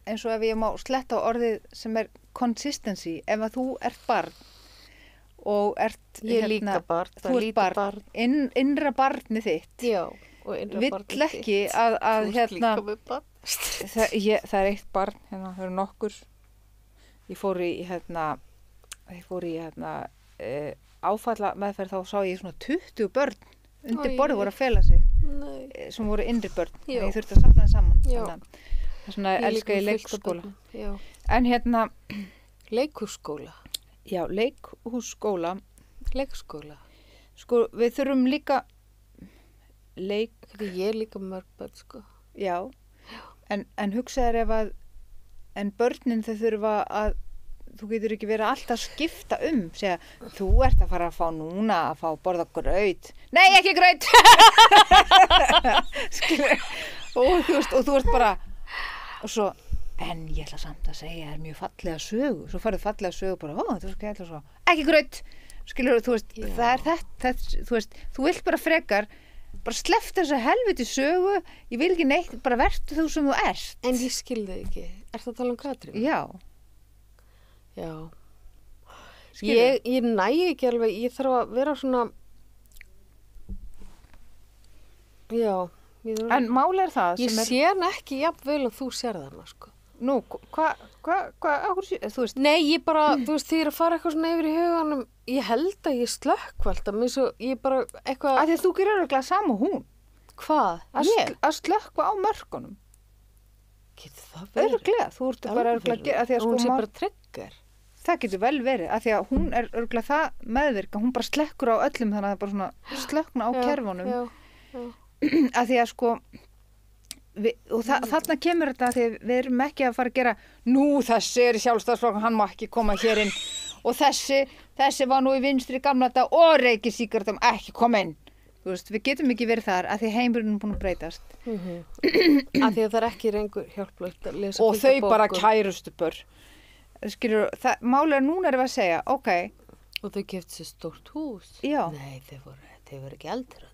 eins og ef ég má sletta á orðið sem er consistency, ef að þú ert barn og ert... Ég líka barn. Þú ert barn. Innra barnið þitt. Já, og innra barnið þitt. Vill ekki að Þú ert líka með barn. Það er eitt barn, það eru nokkur. Ég fór í áfalla meðferð, þá sá ég svona 20 börn undir borðið voru að fela sig. Nei. Sem voru innri börn. Ég þurfti að safna þeim saman. Það er svona elska í leikskóla. En Leikhússkóla. Já, leikhússkóla. Leikskóla. Sko, við þurfum líka Ég er líka mörg börn, sko. Já. En hugsaður en börnin þau þurfa að þú getur ekki verið alltaf að skipta segja, þú ert að fara að fá núna að fá borða graut. Nei, ekki graut! og þú ert bara, og svo, en ég ætla samt að segja mjög fallega sögu, svo farið fallega sögu bara, þetta er skæðilega svo, ekki graut, skilur þú veist, það er þetta, þú veist, þú vilt bara frekar, bara sleppt þessa helviti sögu, ég vil ekki neitt, bara vertu þú sem þú ert. En ég skilði ekki, ertu að tala um Katrín? Já. Já. Skilur. Ég næ ekki alveg, ég þarf að vera svona, já. En máli það ég sem sé hann ekki jafnvel og þú sér þarna, sko. Nú, þú veist? Nei, ég bara, þú veist, því að fara eitthvað svona yfir í huganum, ég held að ég slökkvalda, mér svo, ég bara, eitthvað... Af því að þú gerir örugglega sama hún. Hvað? Að slökkva á mörkunum. Getur það verið? Örugglega, þú ert bara örugglega að gera, af því að hún sé sko... bara trigger. Það getur vel verið, af því að hún örugglega það meðvirka, hún bara slekkur á öllum, þannig að það er bara svona slökkna á kerfunum. Já. Af því að sko... þarna kemur þetta því við erum ekki að fara að gera nú þessi er í sjálfstæðisflokk hann má ekki koma hér inn og þessi var nú í vinstri gamla þetta og reykir sígarettum ekki koma inn þú veist, við getum ekki verið þar af því heimurinn er búin að breytast af því að það er ekki rengur hjálplegt að lesa og þau bara kærustu bör skilur, málega núna erum við að segja ok og þau keyptu sér stórt hús já. Nei, þau voru ekki eldri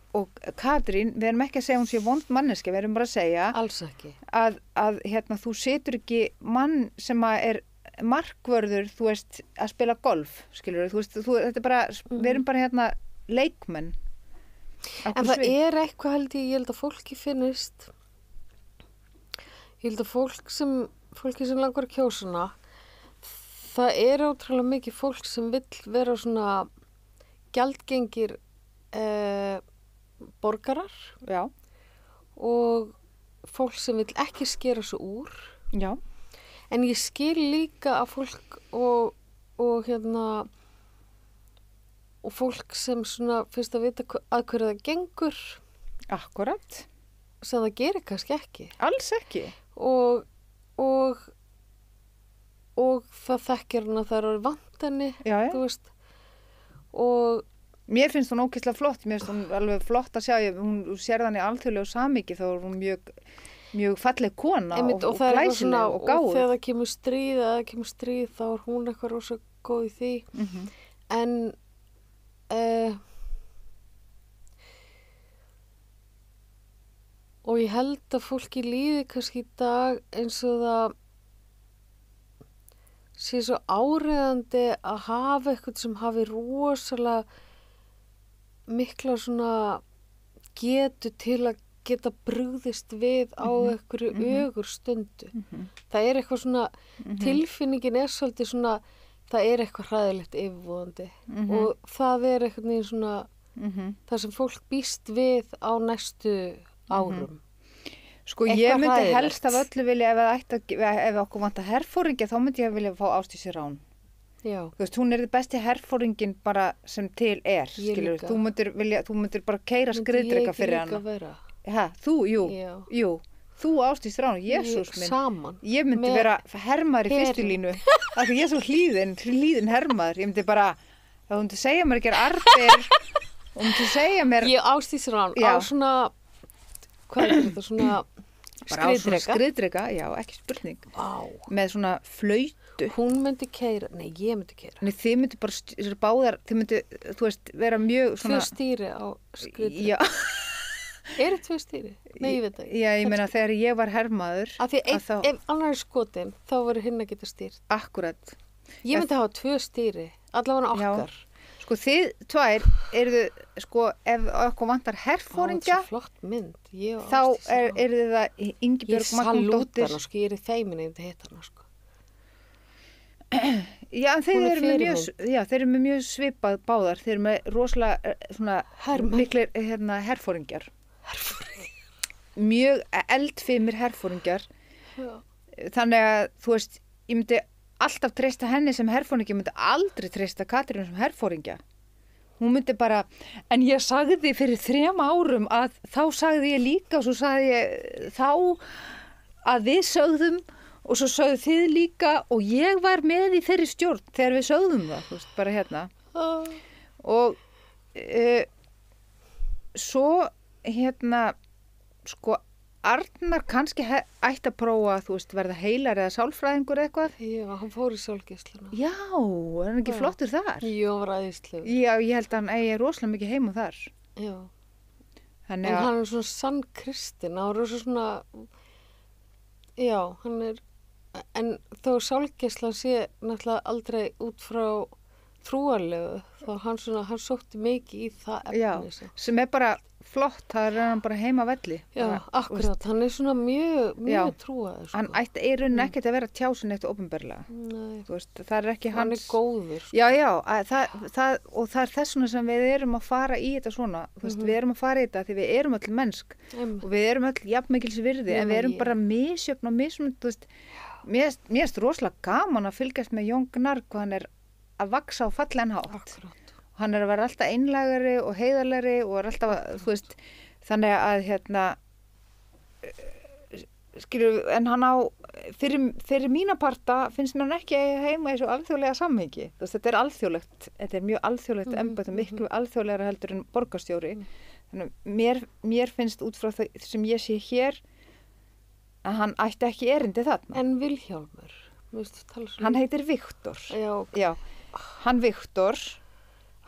og Katrín, við erum ekki að segja hún sé vond manneski, við erum bara að segja alls ekki að þú setur ekki mann sem að er markvörður, þú veist, að spila golf skilur, þú veist, þetta er bara við erum bara leikmenn en það er eitthvað held ég held að fólki finnist ég held að fólki sem langar að kjósuna það er ótrúlega mikið fólk sem vill vera svona gjaldgengir borgarar já. Og fólk sem vill ekki skera svo úr já. En ég skil líka að fólk og fólk sem svona fyrst að vita að hverju það gengur akkurat sem það gerir kannski ekki alls ekki og það þekkir hann að það eru vant henni þú veist og mér finnst hún ógeðslega flott, mér finnst hún alveg flott að sjá, hún sér þannig alþjóðlegu samhengi þá er hún mjög falleg kona og glæsileg og gáð. Og þegar það kemur stríð þá er hún eitthvað rosa góð í því. En og ég held að fólki líði kannski í dag eins og það sé svo áreiðandi að hafa eitthvað sem hafi rosalega mikla svona getu til að geta brugðist við á einhverju ögur stundu. Það er eitthvað svona, tilfinningin er svolítið svona, það er eitthvað hræðilegt yfirvofandi og það er eitthvað neginn svona, það sem fólk býst við á næstu árum. Sko ég myndi helst af öllu vilja ef okkur vantar herfóringja þá myndi ég vilja fá Ásdísi Rán. Já. Þú veist, hún er þið besti herfóringin bara sem til er, skilur. Þú myndir bara keyra skriðdreka fyrir hana. Myndi ég ekki líka vera? Þú, jú. Þú Ásdís Rán, Jesús minn. Saman. Ég myndi vera hermaður í fyrstu línu. Af því ég er svo hlýðin hermaður. Ég myndi bara, þú myndi segja mér að gera arbir og myndi segja mér... Ég Ásdís Rán á svona, hvað er þetta, svona... Bara á svona skriðdreka, já, ekki spurning. Með svona flautu. Hún myndi keyra, nei, ég myndi keyra. Nei, þið myndi bara báðar, þið myndi, þú veist, vera mjög svona... 2 stýri á skriðdreka. Já. Eru 2 stýri? Nei, ég veit það. Já, ég meina þegar ég var hermaður... Af því ef annar er skotin, þá voru hinn að geta stýrt. Akkurat. Ég myndi hafa 2 stýri, allavega okkar. Já. Sko þið tvær eruðu, sko, ef okkur vantar herfóringja, það er svo flott mynd. Þá eruðu það Ingibjörg Magnúsdóttir. Ég salúta hana, sko, ég er í feimin eða hitt hana, sko. Já, þeir eru með mjög svipað báðar. Þeir eru með rosalega svona miklir herfóringjar. Mjög eldfimir herfóringjar. Já. Þannig að, þú veist, ég myndi alltaf treysta henni sem herfóringja, myndi aldrei treysta Katrínu sem herfóringja. Hún myndi bara, en ég sagði fyrir 3 árum að þá sagði ég líka og svo sagði ég þá að við sögðum og svo sögðu þið líka og ég var með í þeirri stjórn þegar við sögðum það, þú veist, bara hérna. Og svo sko Arnar kannski ætti að prófa, þú veist, verða heilar eða sálfræðingur eitthvað. Já, hann fór í sálgæsluna. Já, er hann ekki flottur þar? Jú, hann var æðislegur. Já, ég held að hann eigi rosalega mikið heima þar. Já. En hann er svona sann kristinn, hann er svona, já, hann er, en þó sálgæslan sé náttúrulega aldrei út frá trúarlegu, þá hann sótti mikið í það efni. Já, sem er bara flott, það er hann bara heima velli. Já, akkurat, hann er svona mjög trúaður. Sko. Hann ætti í rauninni ekkert að vera tjásin eitt opinberlega. Nei. Þú veist, það er ekki hans... Hann er góður. Sko. Já, og það er þessuna sem við erum að fara í þetta svona. Þú veist, við erum að fara í þetta því við erum öll mennsk og við erum öll jafnmikils virði, en við erum bara misjöfn og mismunandi, þú veist. Mér er rosalega gaman að fylgjast með Jón Gnarr hvað hann er að vaksa á fallegan hátt. Akkurat. Hann er að vera alltaf einlægari og heiðarlegri og er alltaf, þú veist, þannig að skilur, en hann á, fyrir mína parta finnst mér hann ekki heima í svo alþjóðlega samhengi. Þú veist, þetta er alþjóðlegt, þetta er mjög alþjóðlegt embætti, miklu alþjóðlegra heldur en borgarstjóri. Þannig mér finnst út frá það sem ég sé hér að hann ætti ekki erindi þarna. En Vilhjálmur, hann heitir Viktor. Já, Já, hann Viktor.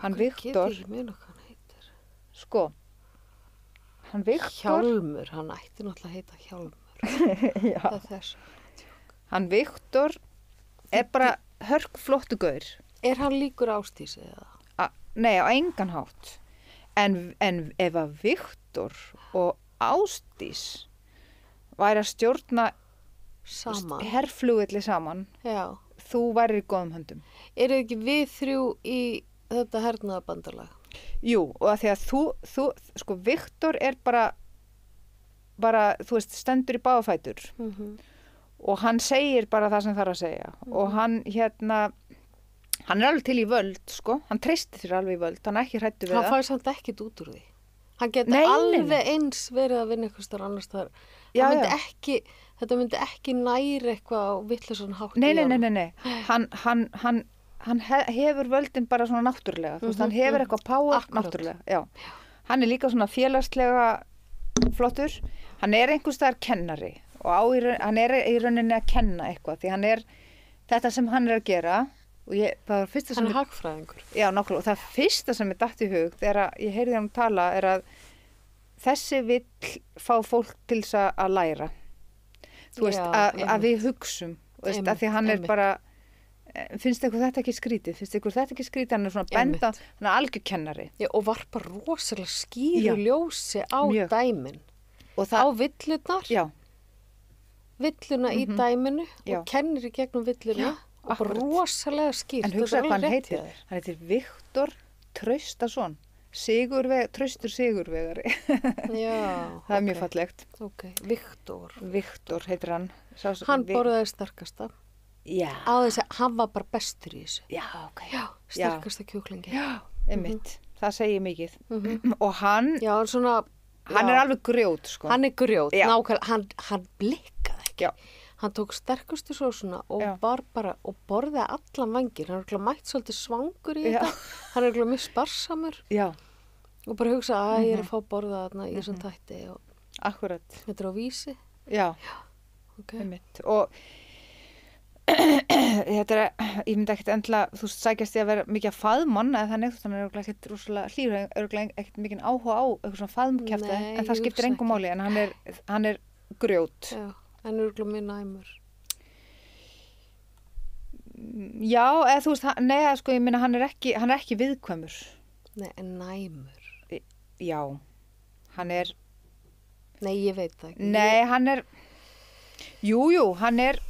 Hann Viktor, ekki meina hvað hann heitir. Sko, hann Viktor. Hjálmur, hann ætti náttúrulega að heita Hjálmur. Já. Það er þess. Hann Viktor er bara hörkflottu gaur. Er hann líkur Ásdísi eða? Nei, á engan hátt. En ef að Viktor og Ásdís væri að stjórna saman, herflugvelli saman, já. Þú væri í góðum höndum. Eru ekki við þrjú í þetta hernaðarbandalag? Jú, og að því að þú sko, Viktor er bara, þú veist, stendur í báðafætur og hann segir bara það sem þarf að segja og hann er alveg til í völd, sko, hann treystir sér alveg í völd, hann er ekki hræddur við það. Hann fær samt ekkit út úr því. Hann geti alveg eins verið að vinna eitthvað starf annars þar. Þetta myndi ekki næri eitthvað á vitlausan hátt. Nei. Hann hefur völdin bara svona náttúrulega, þú veist, hann hefur eitthvað power náttúrulega, já. Hann er líka svona félagslega flottur, hann er einhvers staðar kennari og hann er í rauninni að kenna eitthvað, því hann er, þetta sem hann er að gera, og það var fyrsta sem... Hann er hagfræðingur. Já, nákvæmlega, og það fyrsta sem ég datt í hug, þegar ég heyrði hann tala, er að þessi vill fá fólk til þess að læra, þú veist, að við hugsum, þú veist, að því hann er bara... Finnst ykkur þetta ekki skrítið? Hann er svona benda, hann er algjör kennari. Já, og varpa rosalega skýru ljósi á dæmin. Og á villurnar. Já. Villuna í dæminu og kennir í gegnum villuna og bara rosalega skýrt. En hugsa hvað hann heitir. Hann heitir Viktor Traustason. Traustur Sigurvegari. Já. Það er mjög fallegt. Ok, Viktor heitir hann. Hann borðaði sterkasta. Já. Á þess að hann var bara bestur í þessu. Já, ok. Já, sterkasta kjúklingi. Já, einmitt. Það segir mikið. Og hann... Já, svona... Hann er alveg grjót, sko. Hann er grjót, nákvæmlega. Hann blikkaði ekki. Já. Hann tók sterkustu sósuna og var bara, og borðaði allan vangir. Hann er ekki mætt svolítið svangur í þetta. Hann er ekki mjög sparsamur. Já. Og bara hugsa að ég er að fá borða þarna í þessum þætti. Akkurat. Þetta er á Vísi. Já. Ok. Einmitt. Og... Þetta er, ég myndi ekkert endilega, þú sækjast ég að vera mikið að faðmann eða þannig, þannig er ekkert rosalega hlýr, ekkert mikið áhuga á eitthvað svona faðmkjafti, en það skiptir engum máli, en hann er grjót. Já, en er mjög næmur. Já, eða þú veist, sko, ég minna, hann er ekki viðkvæmur. Nei, en næmur. Já, hann er... Nei, ég veit það ekki. Nei, hann er... Jú, hann er...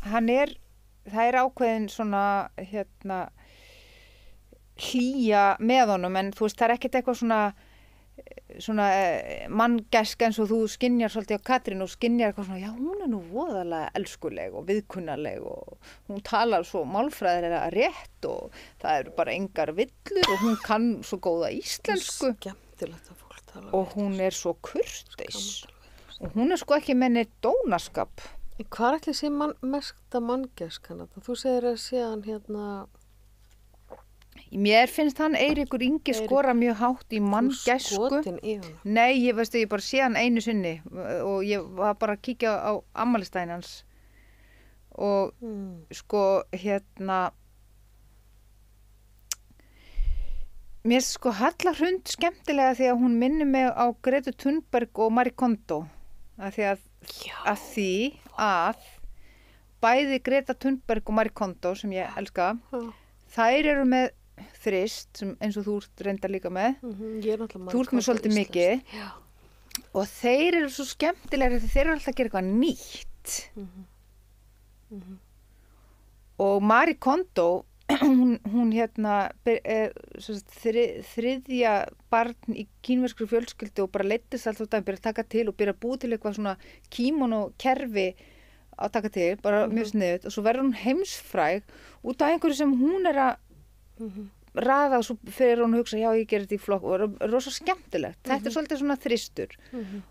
Það er ákveðin svona, hlýja með honum, en þú veist, það er ekkert eitthvað svona manngesk eins og þú skynjar svolítið á Katrín og skynjar eitthvað svona, já, hún er nú voðalega elskuleg og viðkunnaleg og hún talar svo málfræðilega rétt og það eru bara engar villur og hún kann svo góða íslensku. Skemmtilegt að fólk tala. Og hún er svo kurteis og hún er sko ekki með neitt dónaskap. Hvað ætli sé mesta manngesk hann? Þú segir að sé hann Mér finnst hann Eiríkur Ingi skora mjög hátt í manngæsku. Þú skotin í hann. Nei, ég bara sé hann einu sinni og ég var bara að kíkja á afmælistaginn hans og sko mér finnst sko Halla Hrund skemmtilega því að hún minnir mig á Gretu Thunberg og Marie Kondo að því að bæði Greta Thunberg og Marie Kondo sem ég elska, þær eru með þrist, sem eins og þú ert reyndar líka með. Þú ert með svolítið mikið. Já. Og þeir eru svo skemmtilegri þegar þeir eru alltaf að gera eitthvað nýtt. Og Marie Kondo, hún þriðja barn í kínverskri fjölskyldu og bara leiddist alltaf að byrja að taka til og byrja að búa til eitthvað svona kímónokerfi að taka til, bara mjög sniðut og svo verður hún heimsfræg út af einhverju sem hún er að raða og svo fyrir hún að hugsa, já ég gerir þetta í flokk og er rosa skemmtilegt. Þetta er svolítið svona þristur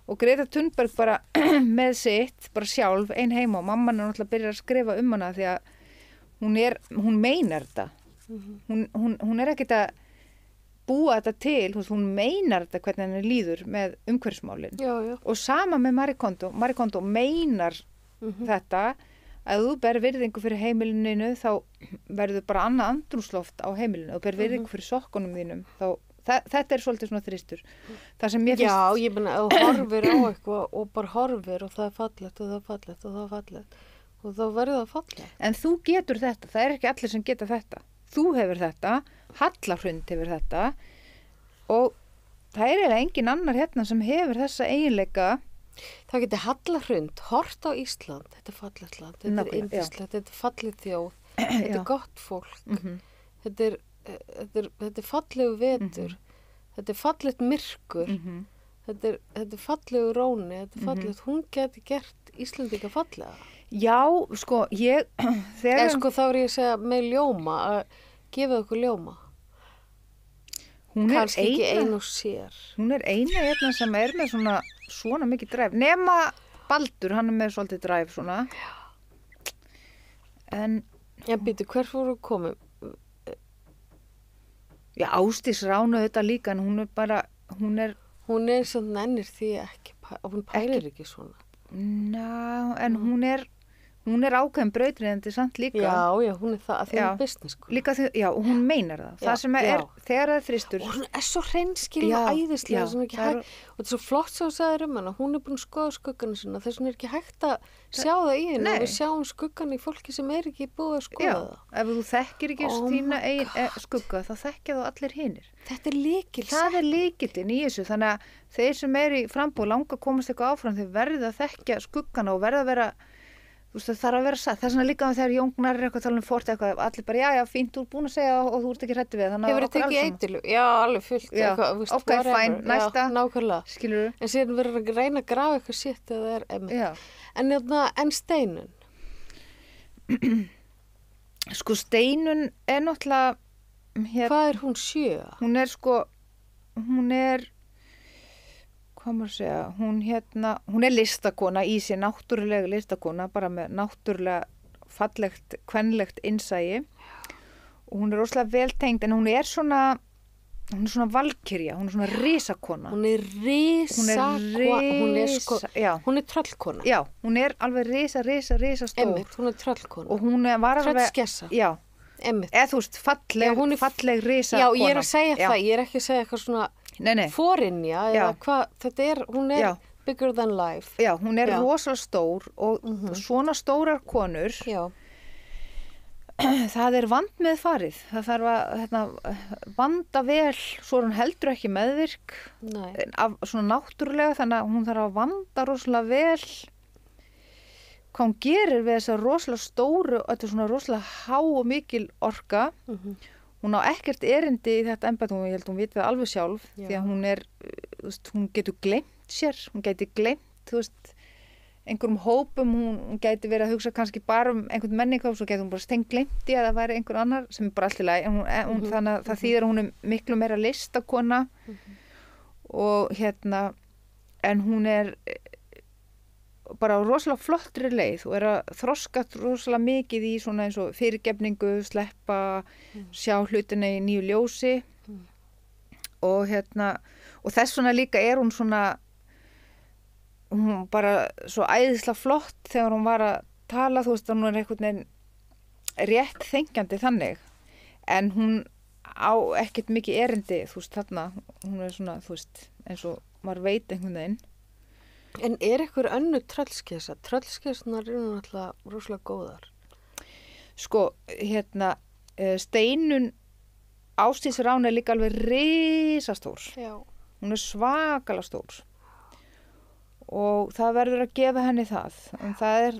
og Greta Thunberg bara með sitt, bara sjálf, ein heima og mamman er náttúrulega að byrja að skrifa hana því að hún meinar þetta. Hún er ekkert að búa þetta til, hún meinar þetta hvernig henni líður með umhverfismálin. Og sama með Marie Kondo. Marie Kondo meinar þetta að þú ber virðingu fyrir heimilinu þá verður bara annað andrúmsloft á heimilinu og ber virðingu fyrir sokkunum þínum þá þetta er svolítið svona þristur. Það sem ég finnst... Já, ég meina að þú horfir á eitthvað og bara horfir og það er fallegt og það er fallegt og það er fallegt og þá verður það fallegt. En þú getur þetta, það er ekki allir sem geta þetta. Þú hefur þetta, Halla Hrund hefur þetta og það er eiginlega engin annar hérna sem hefur þessa eiginleika. Það getur Halla Hrund, hort á Ísland, þetta er fallegt land, þetta er yndislegt, þetta er fallegt þjóð, þetta er gott fólk, þetta er fallegu vetur, þetta er fallegt myrkur, þetta er fallegu róni, þetta er fallegt, hún getur gert Íslandinga fallega. Já, sko, sko þá er ég að segja með ljóma, að gefa okkur ljóma. Kannski ekki ein og sér. Hún er eina hérna sem er með svona mikið dræf. Nema Baldur, hann er með svolítið dræf svona. En... Já, býtu, hver fóru að koma? Já, Ásdís Ránu þetta líka, en hún er bara, hún er svona nennir því ekki, hún pælir ekki svona. Ná, en hún er ákveðin brautriðandi samt líka. Já, hún er það að því hún er business. Líka því, já, og hún meinar það. Það sem er, þegar það er þristur. Og hún er svo hreinskilin og æðislega, sem ekki hægt. Og þetta er svo flott sem þú sagðir hana, hún er búin að skoða skuggana sinna, þess vegna er ekki hægt að sjá það í henni. Og við sjáum skuggan í fólki sem er ekki búið að skoða það. Já, ef þú þekkir ekki þína eigin skugga, þá þekkja þá allir hinir. Þetta er lykil. Það er lykillinn í þessu, þannig að þeir sem eru í frambúð langa komast eitthvað áfram, þeir verða að þekkja skuggana og verða að vera það þarf að vera satt. Það er svona líka þegar Jóngnar er eitthvað talað fort eitthvað, allir bara, já, fínt, þú ert búin að segja og þú ert ekki hræddur við. Hefur þið tekið eiturlyf? Já, alveg fullt. Ok, fæn, næsta. Já, nákvæmlega. Skilurðu? En síðan verður að reyna að grafa eitthvað sitt eða það er emmitt. En Steinun? Sko, Steinun er náttúrulega... Hvað er hún 7? Hún er hvað maður segja, hún er listakona í sér, náttúrulega listakona, bara með náttúrulega fallegt, kvenlegt innsæi og hún er rosalega vel tengd, en hún er svona valkyrja, hún er svona risakona. Hún er tröllkona. Já, hún er alveg risa stór. Einmitt, hún er tröllkona. Og hún var alveg... Tröllskessa. Já. Einmitt. Eða þú veist, falleg risakona. Já, ég er að segja það, ég er ekki að segja eitthvað svona... Nei. Forinja, eða hvað, þetta er, hún er bigger than life. Já, hún er rosalega stór og svona stórar konur, það er vand með farið. Það þarf að vanda vel, svo hún heldur ekki meðvirk, svona náttúrulega, þannig að hún þarf að vanda rosalega vel hvað hún gerir við þessa rosalega stóru, þetta er svona rosalega há og mikil orka. Hún á ekkert erindi í þetta embætti, ég held hún viti það alveg sjálf, því að hún er, hún getur gleymt sér, hún gæti gleymt, einhverjum hópum, hún gæti verið að hugsa kannski bara einhvern menninga og svo gæti hún bara stenggleymt í að það væri einhver annar sem er bara allt í lagi, þannig að það þýðir að hún er miklu meira listakona og en hún er bara á rosalega flottri leið og að þroska rosalega mikið í svona eins og fyrirgefningu, sleppa, sjá hlutina í nýju ljósi og og þess vegna líka hún svona, hún bara svo æðislega flott þegar hún var að tala, þú veist, hún einhvern veginn rétt þengjandi þannig, en hún á ekkert mikið erindi, þú veist, þarna, hún svona, þú veist, eins og maður veit einhvern veginn. En einhver önnur tröllskessa? Tröllskessnar eru náttúrulega rosalega góðar. Sko, Steinun Ásdís Rán er líka alveg risastór. Já. Hún er svakalega stór. Og það verður að gefa henni það. En það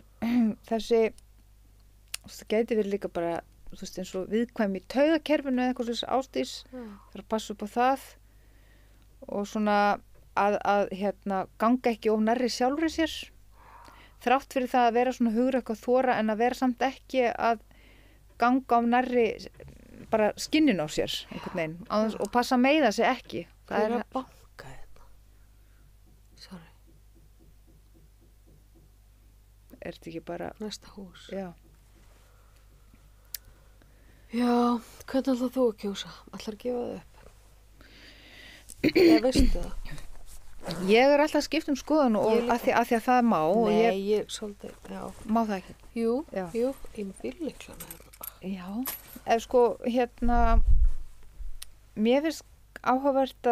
þessi, það gæti verið líka bara, þú veist, eins og viðkvæm í taugakerfinu eða eitthvað svona Ásdís. Það er að passa upp á það. Og svona að ganga ekki of nærri sjálfri sér. Þrátt fyrir það að vera svona hugrekk og þora en að vera samt ekki að ganga of nærri bara skinnin á sér einhvern veginn og passa að meiða sig ekki. Það er að banka þetta. Sorry. Er þetta ekki bara næsta hús? Já. Já, hvernig ætlar þú að kjósa? Ætlar að gefa það upp? Ég veistu það. Ég er alltaf skipt skoðun og að því að það má. Nei, ég svolítið, já. Má það ekki? Jú, já. Jú, ég með bílleiklana hérna. Já, ef sko, mér finnst áhugavert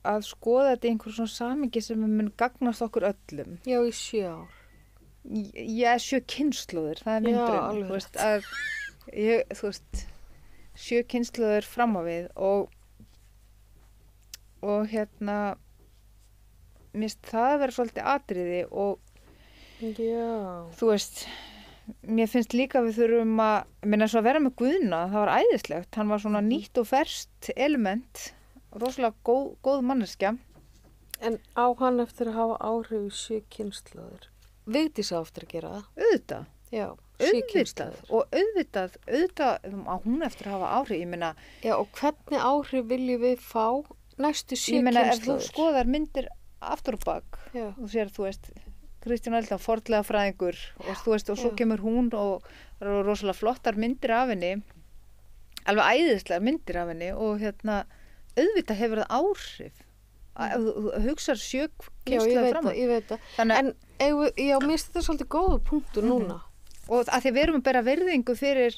að skoða þetta í einhver svona samingi sem mun gagnast okkur öllum. Já, í 7 ár. Já, 7 kynslóðir, það er myndurinn. Já, alveg. Þú veist, 7 kynslóðir fram á við og mér finnst það að vera svolítið atriði og já. Þú veist, mér finnst líka að við þurfum að vera með Guðna, það var æðislegt, hann var svona nýtt og ferskt element, rosalega góð manneskja. En á hann eftir að hafa áhrif í 7 kynslóðir? Vigdís á eftir að gera það? Auðvitað. Já, auðvitað á hún eftir að hafa áhrif, ég meina. Já, og hvernig áhrif viljum við fá næstu 7 kynslóðir? Ég meina, ef þú skoðar myndir aftur og bak, þú sér, þú veist, Kristján Eldjárn, fornlega fræðingur og þú veist, og svo kemur hún og rosalega flottar myndir af henni, alveg æðislegar myndir af henni og auðvitað hefur það áhrif. Þú hugsar 7 kynslóðir fram. Já, ég veit það. En já, mér finnst þetta svolítið góður punktur núna. Og að því við erum að bera virðingu fyrir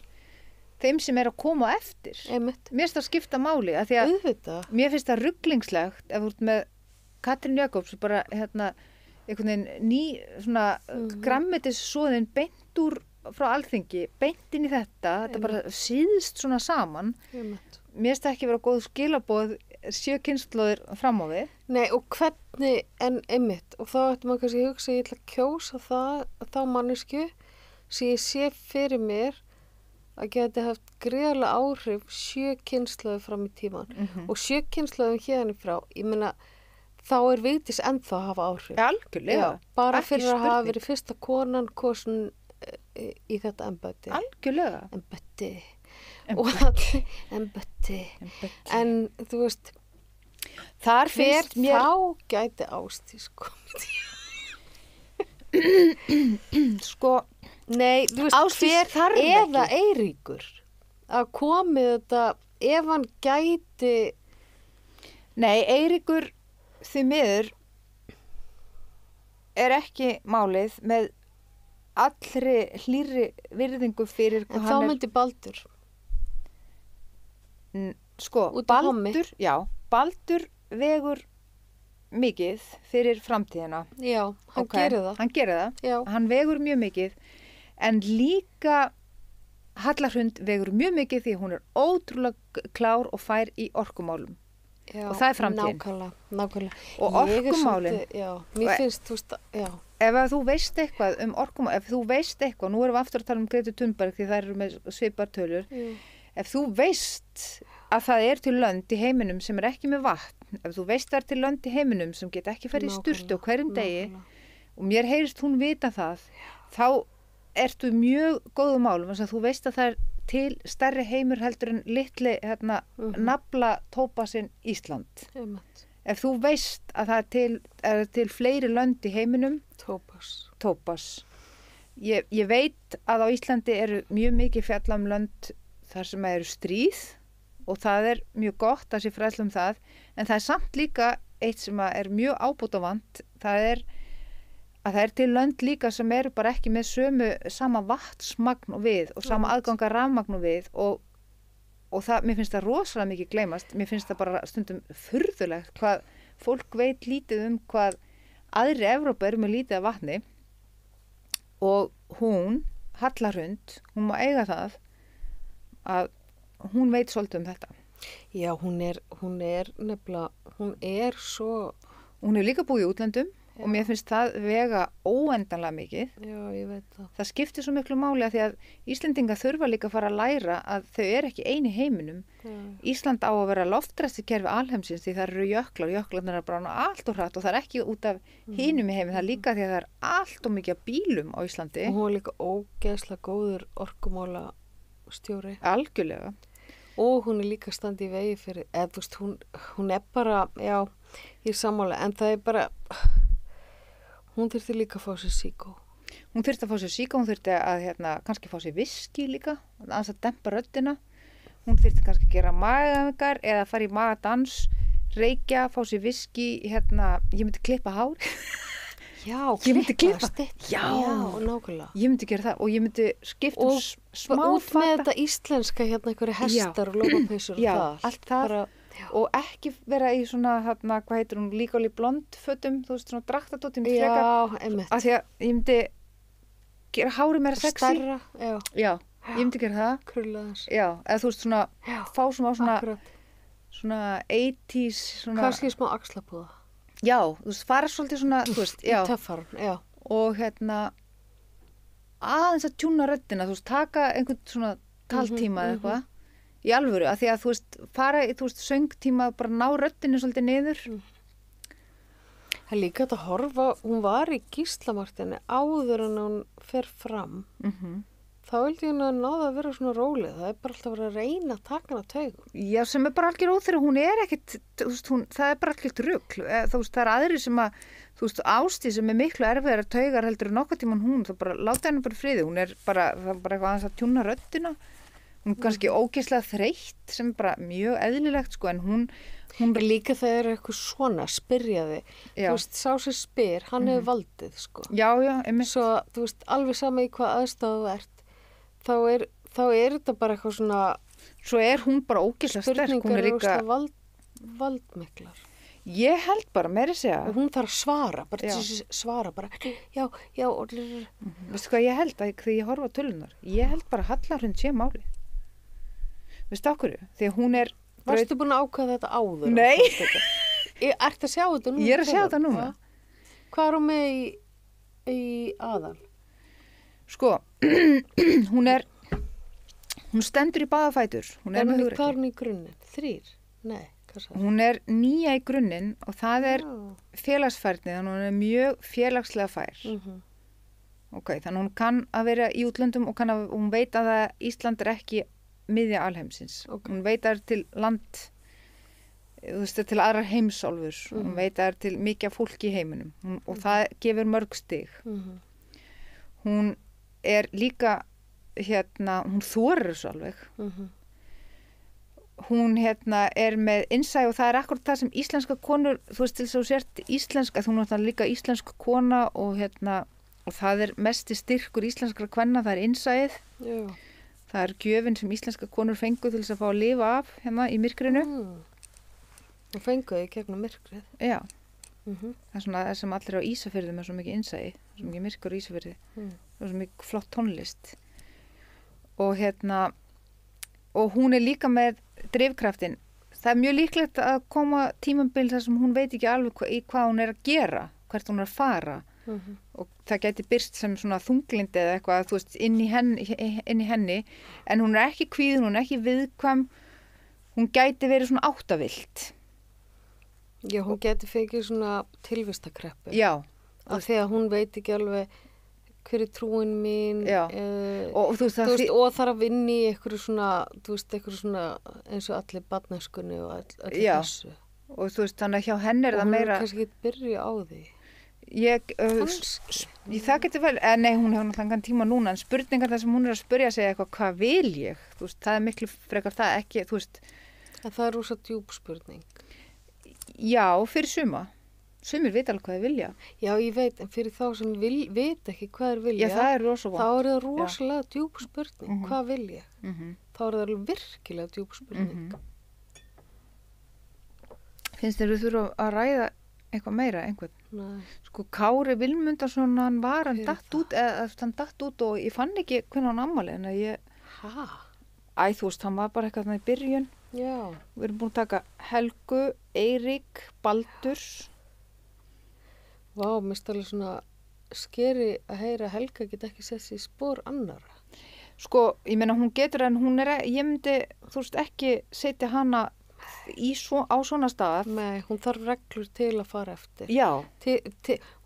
þeim sem er að koma á eftir. Einmitt. Mér finnst það skipta máli, að því að auðvitað. Mér finnst það rugglingslegt ef þú ert með Katrín Jakobs, bara einhvern veginn ný svona grænmetissoðin beint úr frá Alþingi, beint inn í þetta bara síðst svona saman. Einmitt. Mér finnst það ekki vera góð skilaboð 7 kynslóðir fram á við. Nei, og hvernig, en einmitt, og þá ættum maður kannski að hugsa, ég ætla að kjósa þá mannesku sem ég sé fyrir mér að geti haft gríðarlega áhrif 7 kynslóðir fram í tíman. Og 7 kynslóðum hérna frá, ég meina, þá er Vigdís ennþá að hafa áhrif. Algjörlega. Já, bara fyrir að hafa verið fyrsta konan kosin í þetta embætti. Algjörlega. Embætti. En þú veist, þar finnst mér þá gæti Ásdís komið. Sko, nei, þú veist, Ásdís þarf ekki. Eða Eiríkur að komið þetta, ef hann gæti. Nei, Eiríkur því miður er ekki málið með allri hlýrri virðingu fyrir hvað en þá myndi Baldur. Sko, Baldur vegur mikið fyrir framtíðina. Já, hann gerir það. Hann gerir það. Já. Hann vegur mjög mikið. En líka Halla Hrund vegur mjög mikið því hún er ótrúlega klár og fær í orkumálum. Já, og það er framtíðin. Nákvæmlega. Og orkumálin. Já, mér finnst, þú veist, já. Ef þú veist eitthvað um orkumál, ef þú veist eitthvað, nú erum við aftur að tala um Gretu Thunberg því það eru með svipartölur. Ef þú veist að það er til lönd í heiminum sem er ekki með vatn, ef þú veist það er til lönd í heiminum sem get ekki farið í sturtu á hverjum degi og mér heyrist hún vita það, þá ertu mjög góðu málum, þess að þú veist að það er til stærri heimur heldur en litli nafla tópasinn Ísland. ef þú veist að það er til fleiri lönd í heiminum, Tópas. Ég veit að á Íslandi eru mjög mikið fjalla lönd þar sem eru stríð og það er mjög gott að sé fræðsla það, en það er samt líka eitt sem er mjög ábótavant, það er til lönd líka sem eru bara ekki með sama vatnsmagn og við og sama aðganga rafmagn og við og það, mér finnst það rosalega mikið gleymast, mér finnst það bara stundum furðulegt hvað fólk veit lítið hvað aðri Evrópu eru með lítið af vatni og hún, Halla Hrund, hún má eiga það að hún veit svolítið þetta. Já, hún er nefnilega, hún er svo... Hún hefur líka búið í útlöndum og mér finnst það vega óendanlega mikið. Já, ég veit það. Það skiptir svo miklu máli að því að Íslendingar þurfa líka að fara að læra að þau eru ekki eini heiminum. Já. Ísland á að vera loftræstikerfi alheimsins því það eru jöklarnir að brána allt og hratt og það er ekki út af hinum í heimin, það er líka því að það er allt og mikið bílum á Íslandi. Og hún er líka ógeðslega góður orkumála stjóri. Algjörlega. Og hún er líka standi í vegi fyrir, eða þú veist, hún er bara, já, ég er sammála, en það er bara, hún þurfti líka að fá sér síkó. Hún þurfti að fá sér síkó, hún þurfti að kannski fá sér viski líka, aðeins að dempa röddina. Hún þurfti kannski að gera magaðingar eða fara í magadans, reykja, fá sér viski, ég myndi klippa hár. Já, klippa stitt. Já, nákvæmlega. Ég myndi gera það og ég myndi skipta smá út með þetta íslenska einhverju hestar og lópapeysur og það. Já, allt það. Og ekki vera í svona, hvað heitir hún, líkáli blondfötum, þú veist, svona draktatótt, ég myndi freka. Já, einmitt. Af því að ég myndi gera hárið meira sexy. Stærra, já. Já, ég myndi gera það. Krulla þess. Já, eða þú veist, svona, fá svona 80s, svona... Kannski smá axlapúða. Já, þú veist, fara svolítið svona, þú veist, já. Töffar, já. Og aðeins að tjúna röddina, þú veist, taka einhvern svona taltíma eða eitthvað. Í alvöru, að því að þú veist, fara í, þú veist, söngtíma, bara ná röddinu svolítið niður. Það er líka að horfa, hún var í Gíslamartinni áður en hún fer fram. Þá vildi hún að náða að vera svona rólið. Það er bara alltaf að vera að reyna að taka hana taugum. Já, sem er bara algjör óþyrir, hún er ekkit, þú veist, það er bara algjört rugl. Þú veist, það er aðri sem að, þú veist, Ásdís sem er miklu erfiðar taugar heldur en nokkuð tímann hún, það bara, láta henni bara í friði. Hún er bara, það er bara eitthvað aðeins að tjúna röddina. Hún er kannski ógeðslega þreytt sem er bara mjög eðlilegt, sko, en hún líka þegar er eitthvað svona, spyrjaði. Þú veist, sá sem spyr, hann hefur valdið, sko. Já, einmitt. Svo, þú veist, alveg sama í hvað aðstæðu þú ert, þá er þetta bara eitthvað svona... Svo er hún bara ógeðslega sterk, hún er líka... Spurningar og valdmiklar. Ég held bara, meira að segja... Og hún þarf að svara, bara, já. Veistu hvað ég held, þegar ég horfa á tölunar? Ég held bara Halla Hrund sé máli. Veistu okkur? Því að hún er... Varstu búin að ákveða þetta áður? Nei. Ertu að sjá þetta núna? Ég er að sjá þetta núna. Hvað er hún með í aðal? Sko, hún stendur í báðafætur. Hún er með hugrekki. Hvað er hún í grunninn? 3? Nei, hvað sagði? Hún er 9 í grunninn og það er félagsfærni, þannig hún er mjög félagslega fær. Ok, þannig hún kann að vera í útlöndum og hún veit að Ísland er ekki miðja alheimsins. Hún veit að það er til land, þú veist, til aðrar heimsálfur. Hún veit að það er til mikið fólk í heiminum og það gefur mörg stig. Hún er líka, hún þorir svo alveg. Hún er með innsæi og það er akkurat það sem íslenska konur, þú veist, til þess að þú sért íslenska, þú er líka íslensk kona og það er mesti styrkur íslenskra kvenna, það er innsæið. Já. Það er gjöfin sem íslenska konur fengu til þess að fá að lifa af í myrkrinu. Og fenguðu í gegnum myrkrið. Já. Það er svona það sem allir á Ísafirði með svo mikið innsæi, svo mikið myrkur á Ísafirði. Það er svo mikið flott tónlist. Og og hún er líka með drifkraftin. Það er mjög líklegt að koma tímabil þar sem hún veit ekki alveg í hvað hún er að gera, hvert hún er að fara. Og það gæti birst sem svona þunglindi eða eitthvað, þú veist, inn í henni, en hún er ekki kvíðin, hún er ekki viðkvæm, hún gæti verið svona áttavilt. Já, hún gæti fekið svona tilvistakreppu. Já. Af því að hún veit ekki alveg hver er trúin mín. Já. Og þú veist, og þarf að vinna í eitthvað svona, þú veist, eitthvað svona eins og allir barnæskunni og allir þessu. og þú veist, þannig að hjá henni er Og það hún meira, er kannski ekki byrja á því. það getur vel, nei, hún hefur náttúrulega engan tíma núna, en spurningar þar sem hún er að spyrja sig eitthvað, hvað vil ég? Þú veist, það er miklu frekar það, ekki, þú veist, En það er rosa djúp spurning. já, fyrir sumir vita alveg hvað þið vilja. Já, ég veit, en fyrir þá sem veit ekki hvað þeir vilja, Já, það er rosa þá vont. er það rosalega djúp spurning. Hvað vil ég? Mhm. Þá er það alveg virkilega djúp spurning. Finnst þér við þurfa að ræða eitthvað meira, einhvern? Nei. Sko, Kári Vilmundarson, hann datt út, hann datt út og ég fann ekki hvernig hann ammali, en að þú veist, hann var bara eitthvað þannig í byrjun. Já. Við erum búin að taka Helgu, Eirík, Baldurs. Vá, mér stálega svona skeri að heyra að Helga get ekki sett sér í spór annara. Sko, ég meina hún getur en hún ég myndi, þú veist, ekki setja hana á svona stað. Nei, hún þarf reglur til að fara eftir. Já.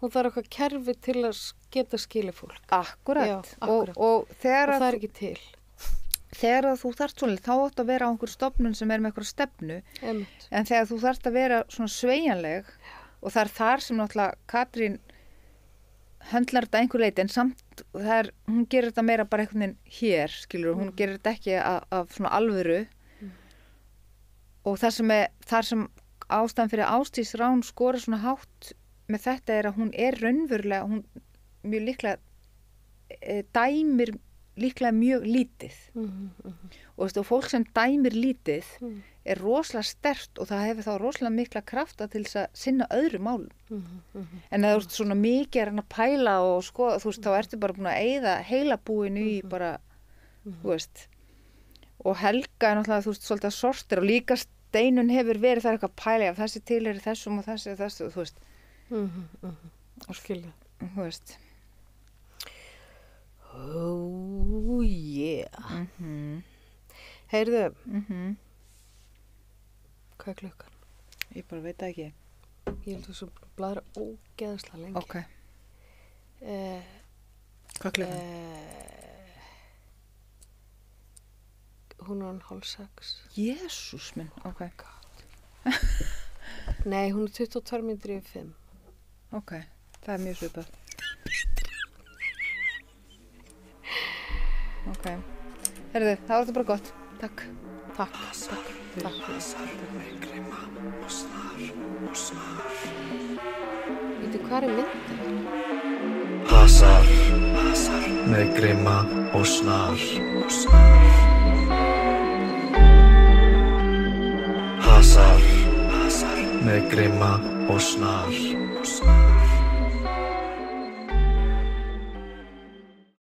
Hún þarf eitthvað kerfi til að geta skilið fólk. Akkurat. Já, akkurat. Og þegar Og það er ekki til. Þegar þú þarft svona, þá átt að vera á einhver stofnun sem er með eitthvað stefnu. Einmitt. En þegar þú þarft að vera svona sveigjanleg og það er þar sem náttúrulega Katrín höndlar þetta einhver leiti en samt hún gerir þetta meira bara einhvern veginn hér, skilur, hún gerir þetta ekki af svona alvöru og þar sem ástæðan fyrir Ásdís Rán skora svona hátt með þetta er að hún er raunverulega, hún mjög líklega dæmir líklega mjög lítið og þú veist, fólk sem dæmir lítið er rosalega sterkt og það hefur þá rosalega mikla krafta til þess að sinna öðru málum en það er svona mikið að pæla og skoða, þú veist, þá ertu bara búin að eyða heilabúinu í bara þú veist og Helga er náttúrulega, þú veist, svolítið að sortir og líka Steinun hefur verið það eitthvað pæli af þessi til er þessum og þessu, þú veist og skilja þú veist Oh yeah Heyrðu Hvað er klukkan? Ég bara veit það ekki. Ég held að þú bladra ógeðslega lengi. Ok. Hvað er klukkan? Hún er 5:30. Jesús minn, ok. Nei, hún er 22 mínútur yfir 5. Ok, það er mjög svipað. Ok. Herðu, það var þetta bara gott. Takk. Takk. Veitu, hvað er myndin? Hasar með grimma og snar. Hasar með grimma og snar.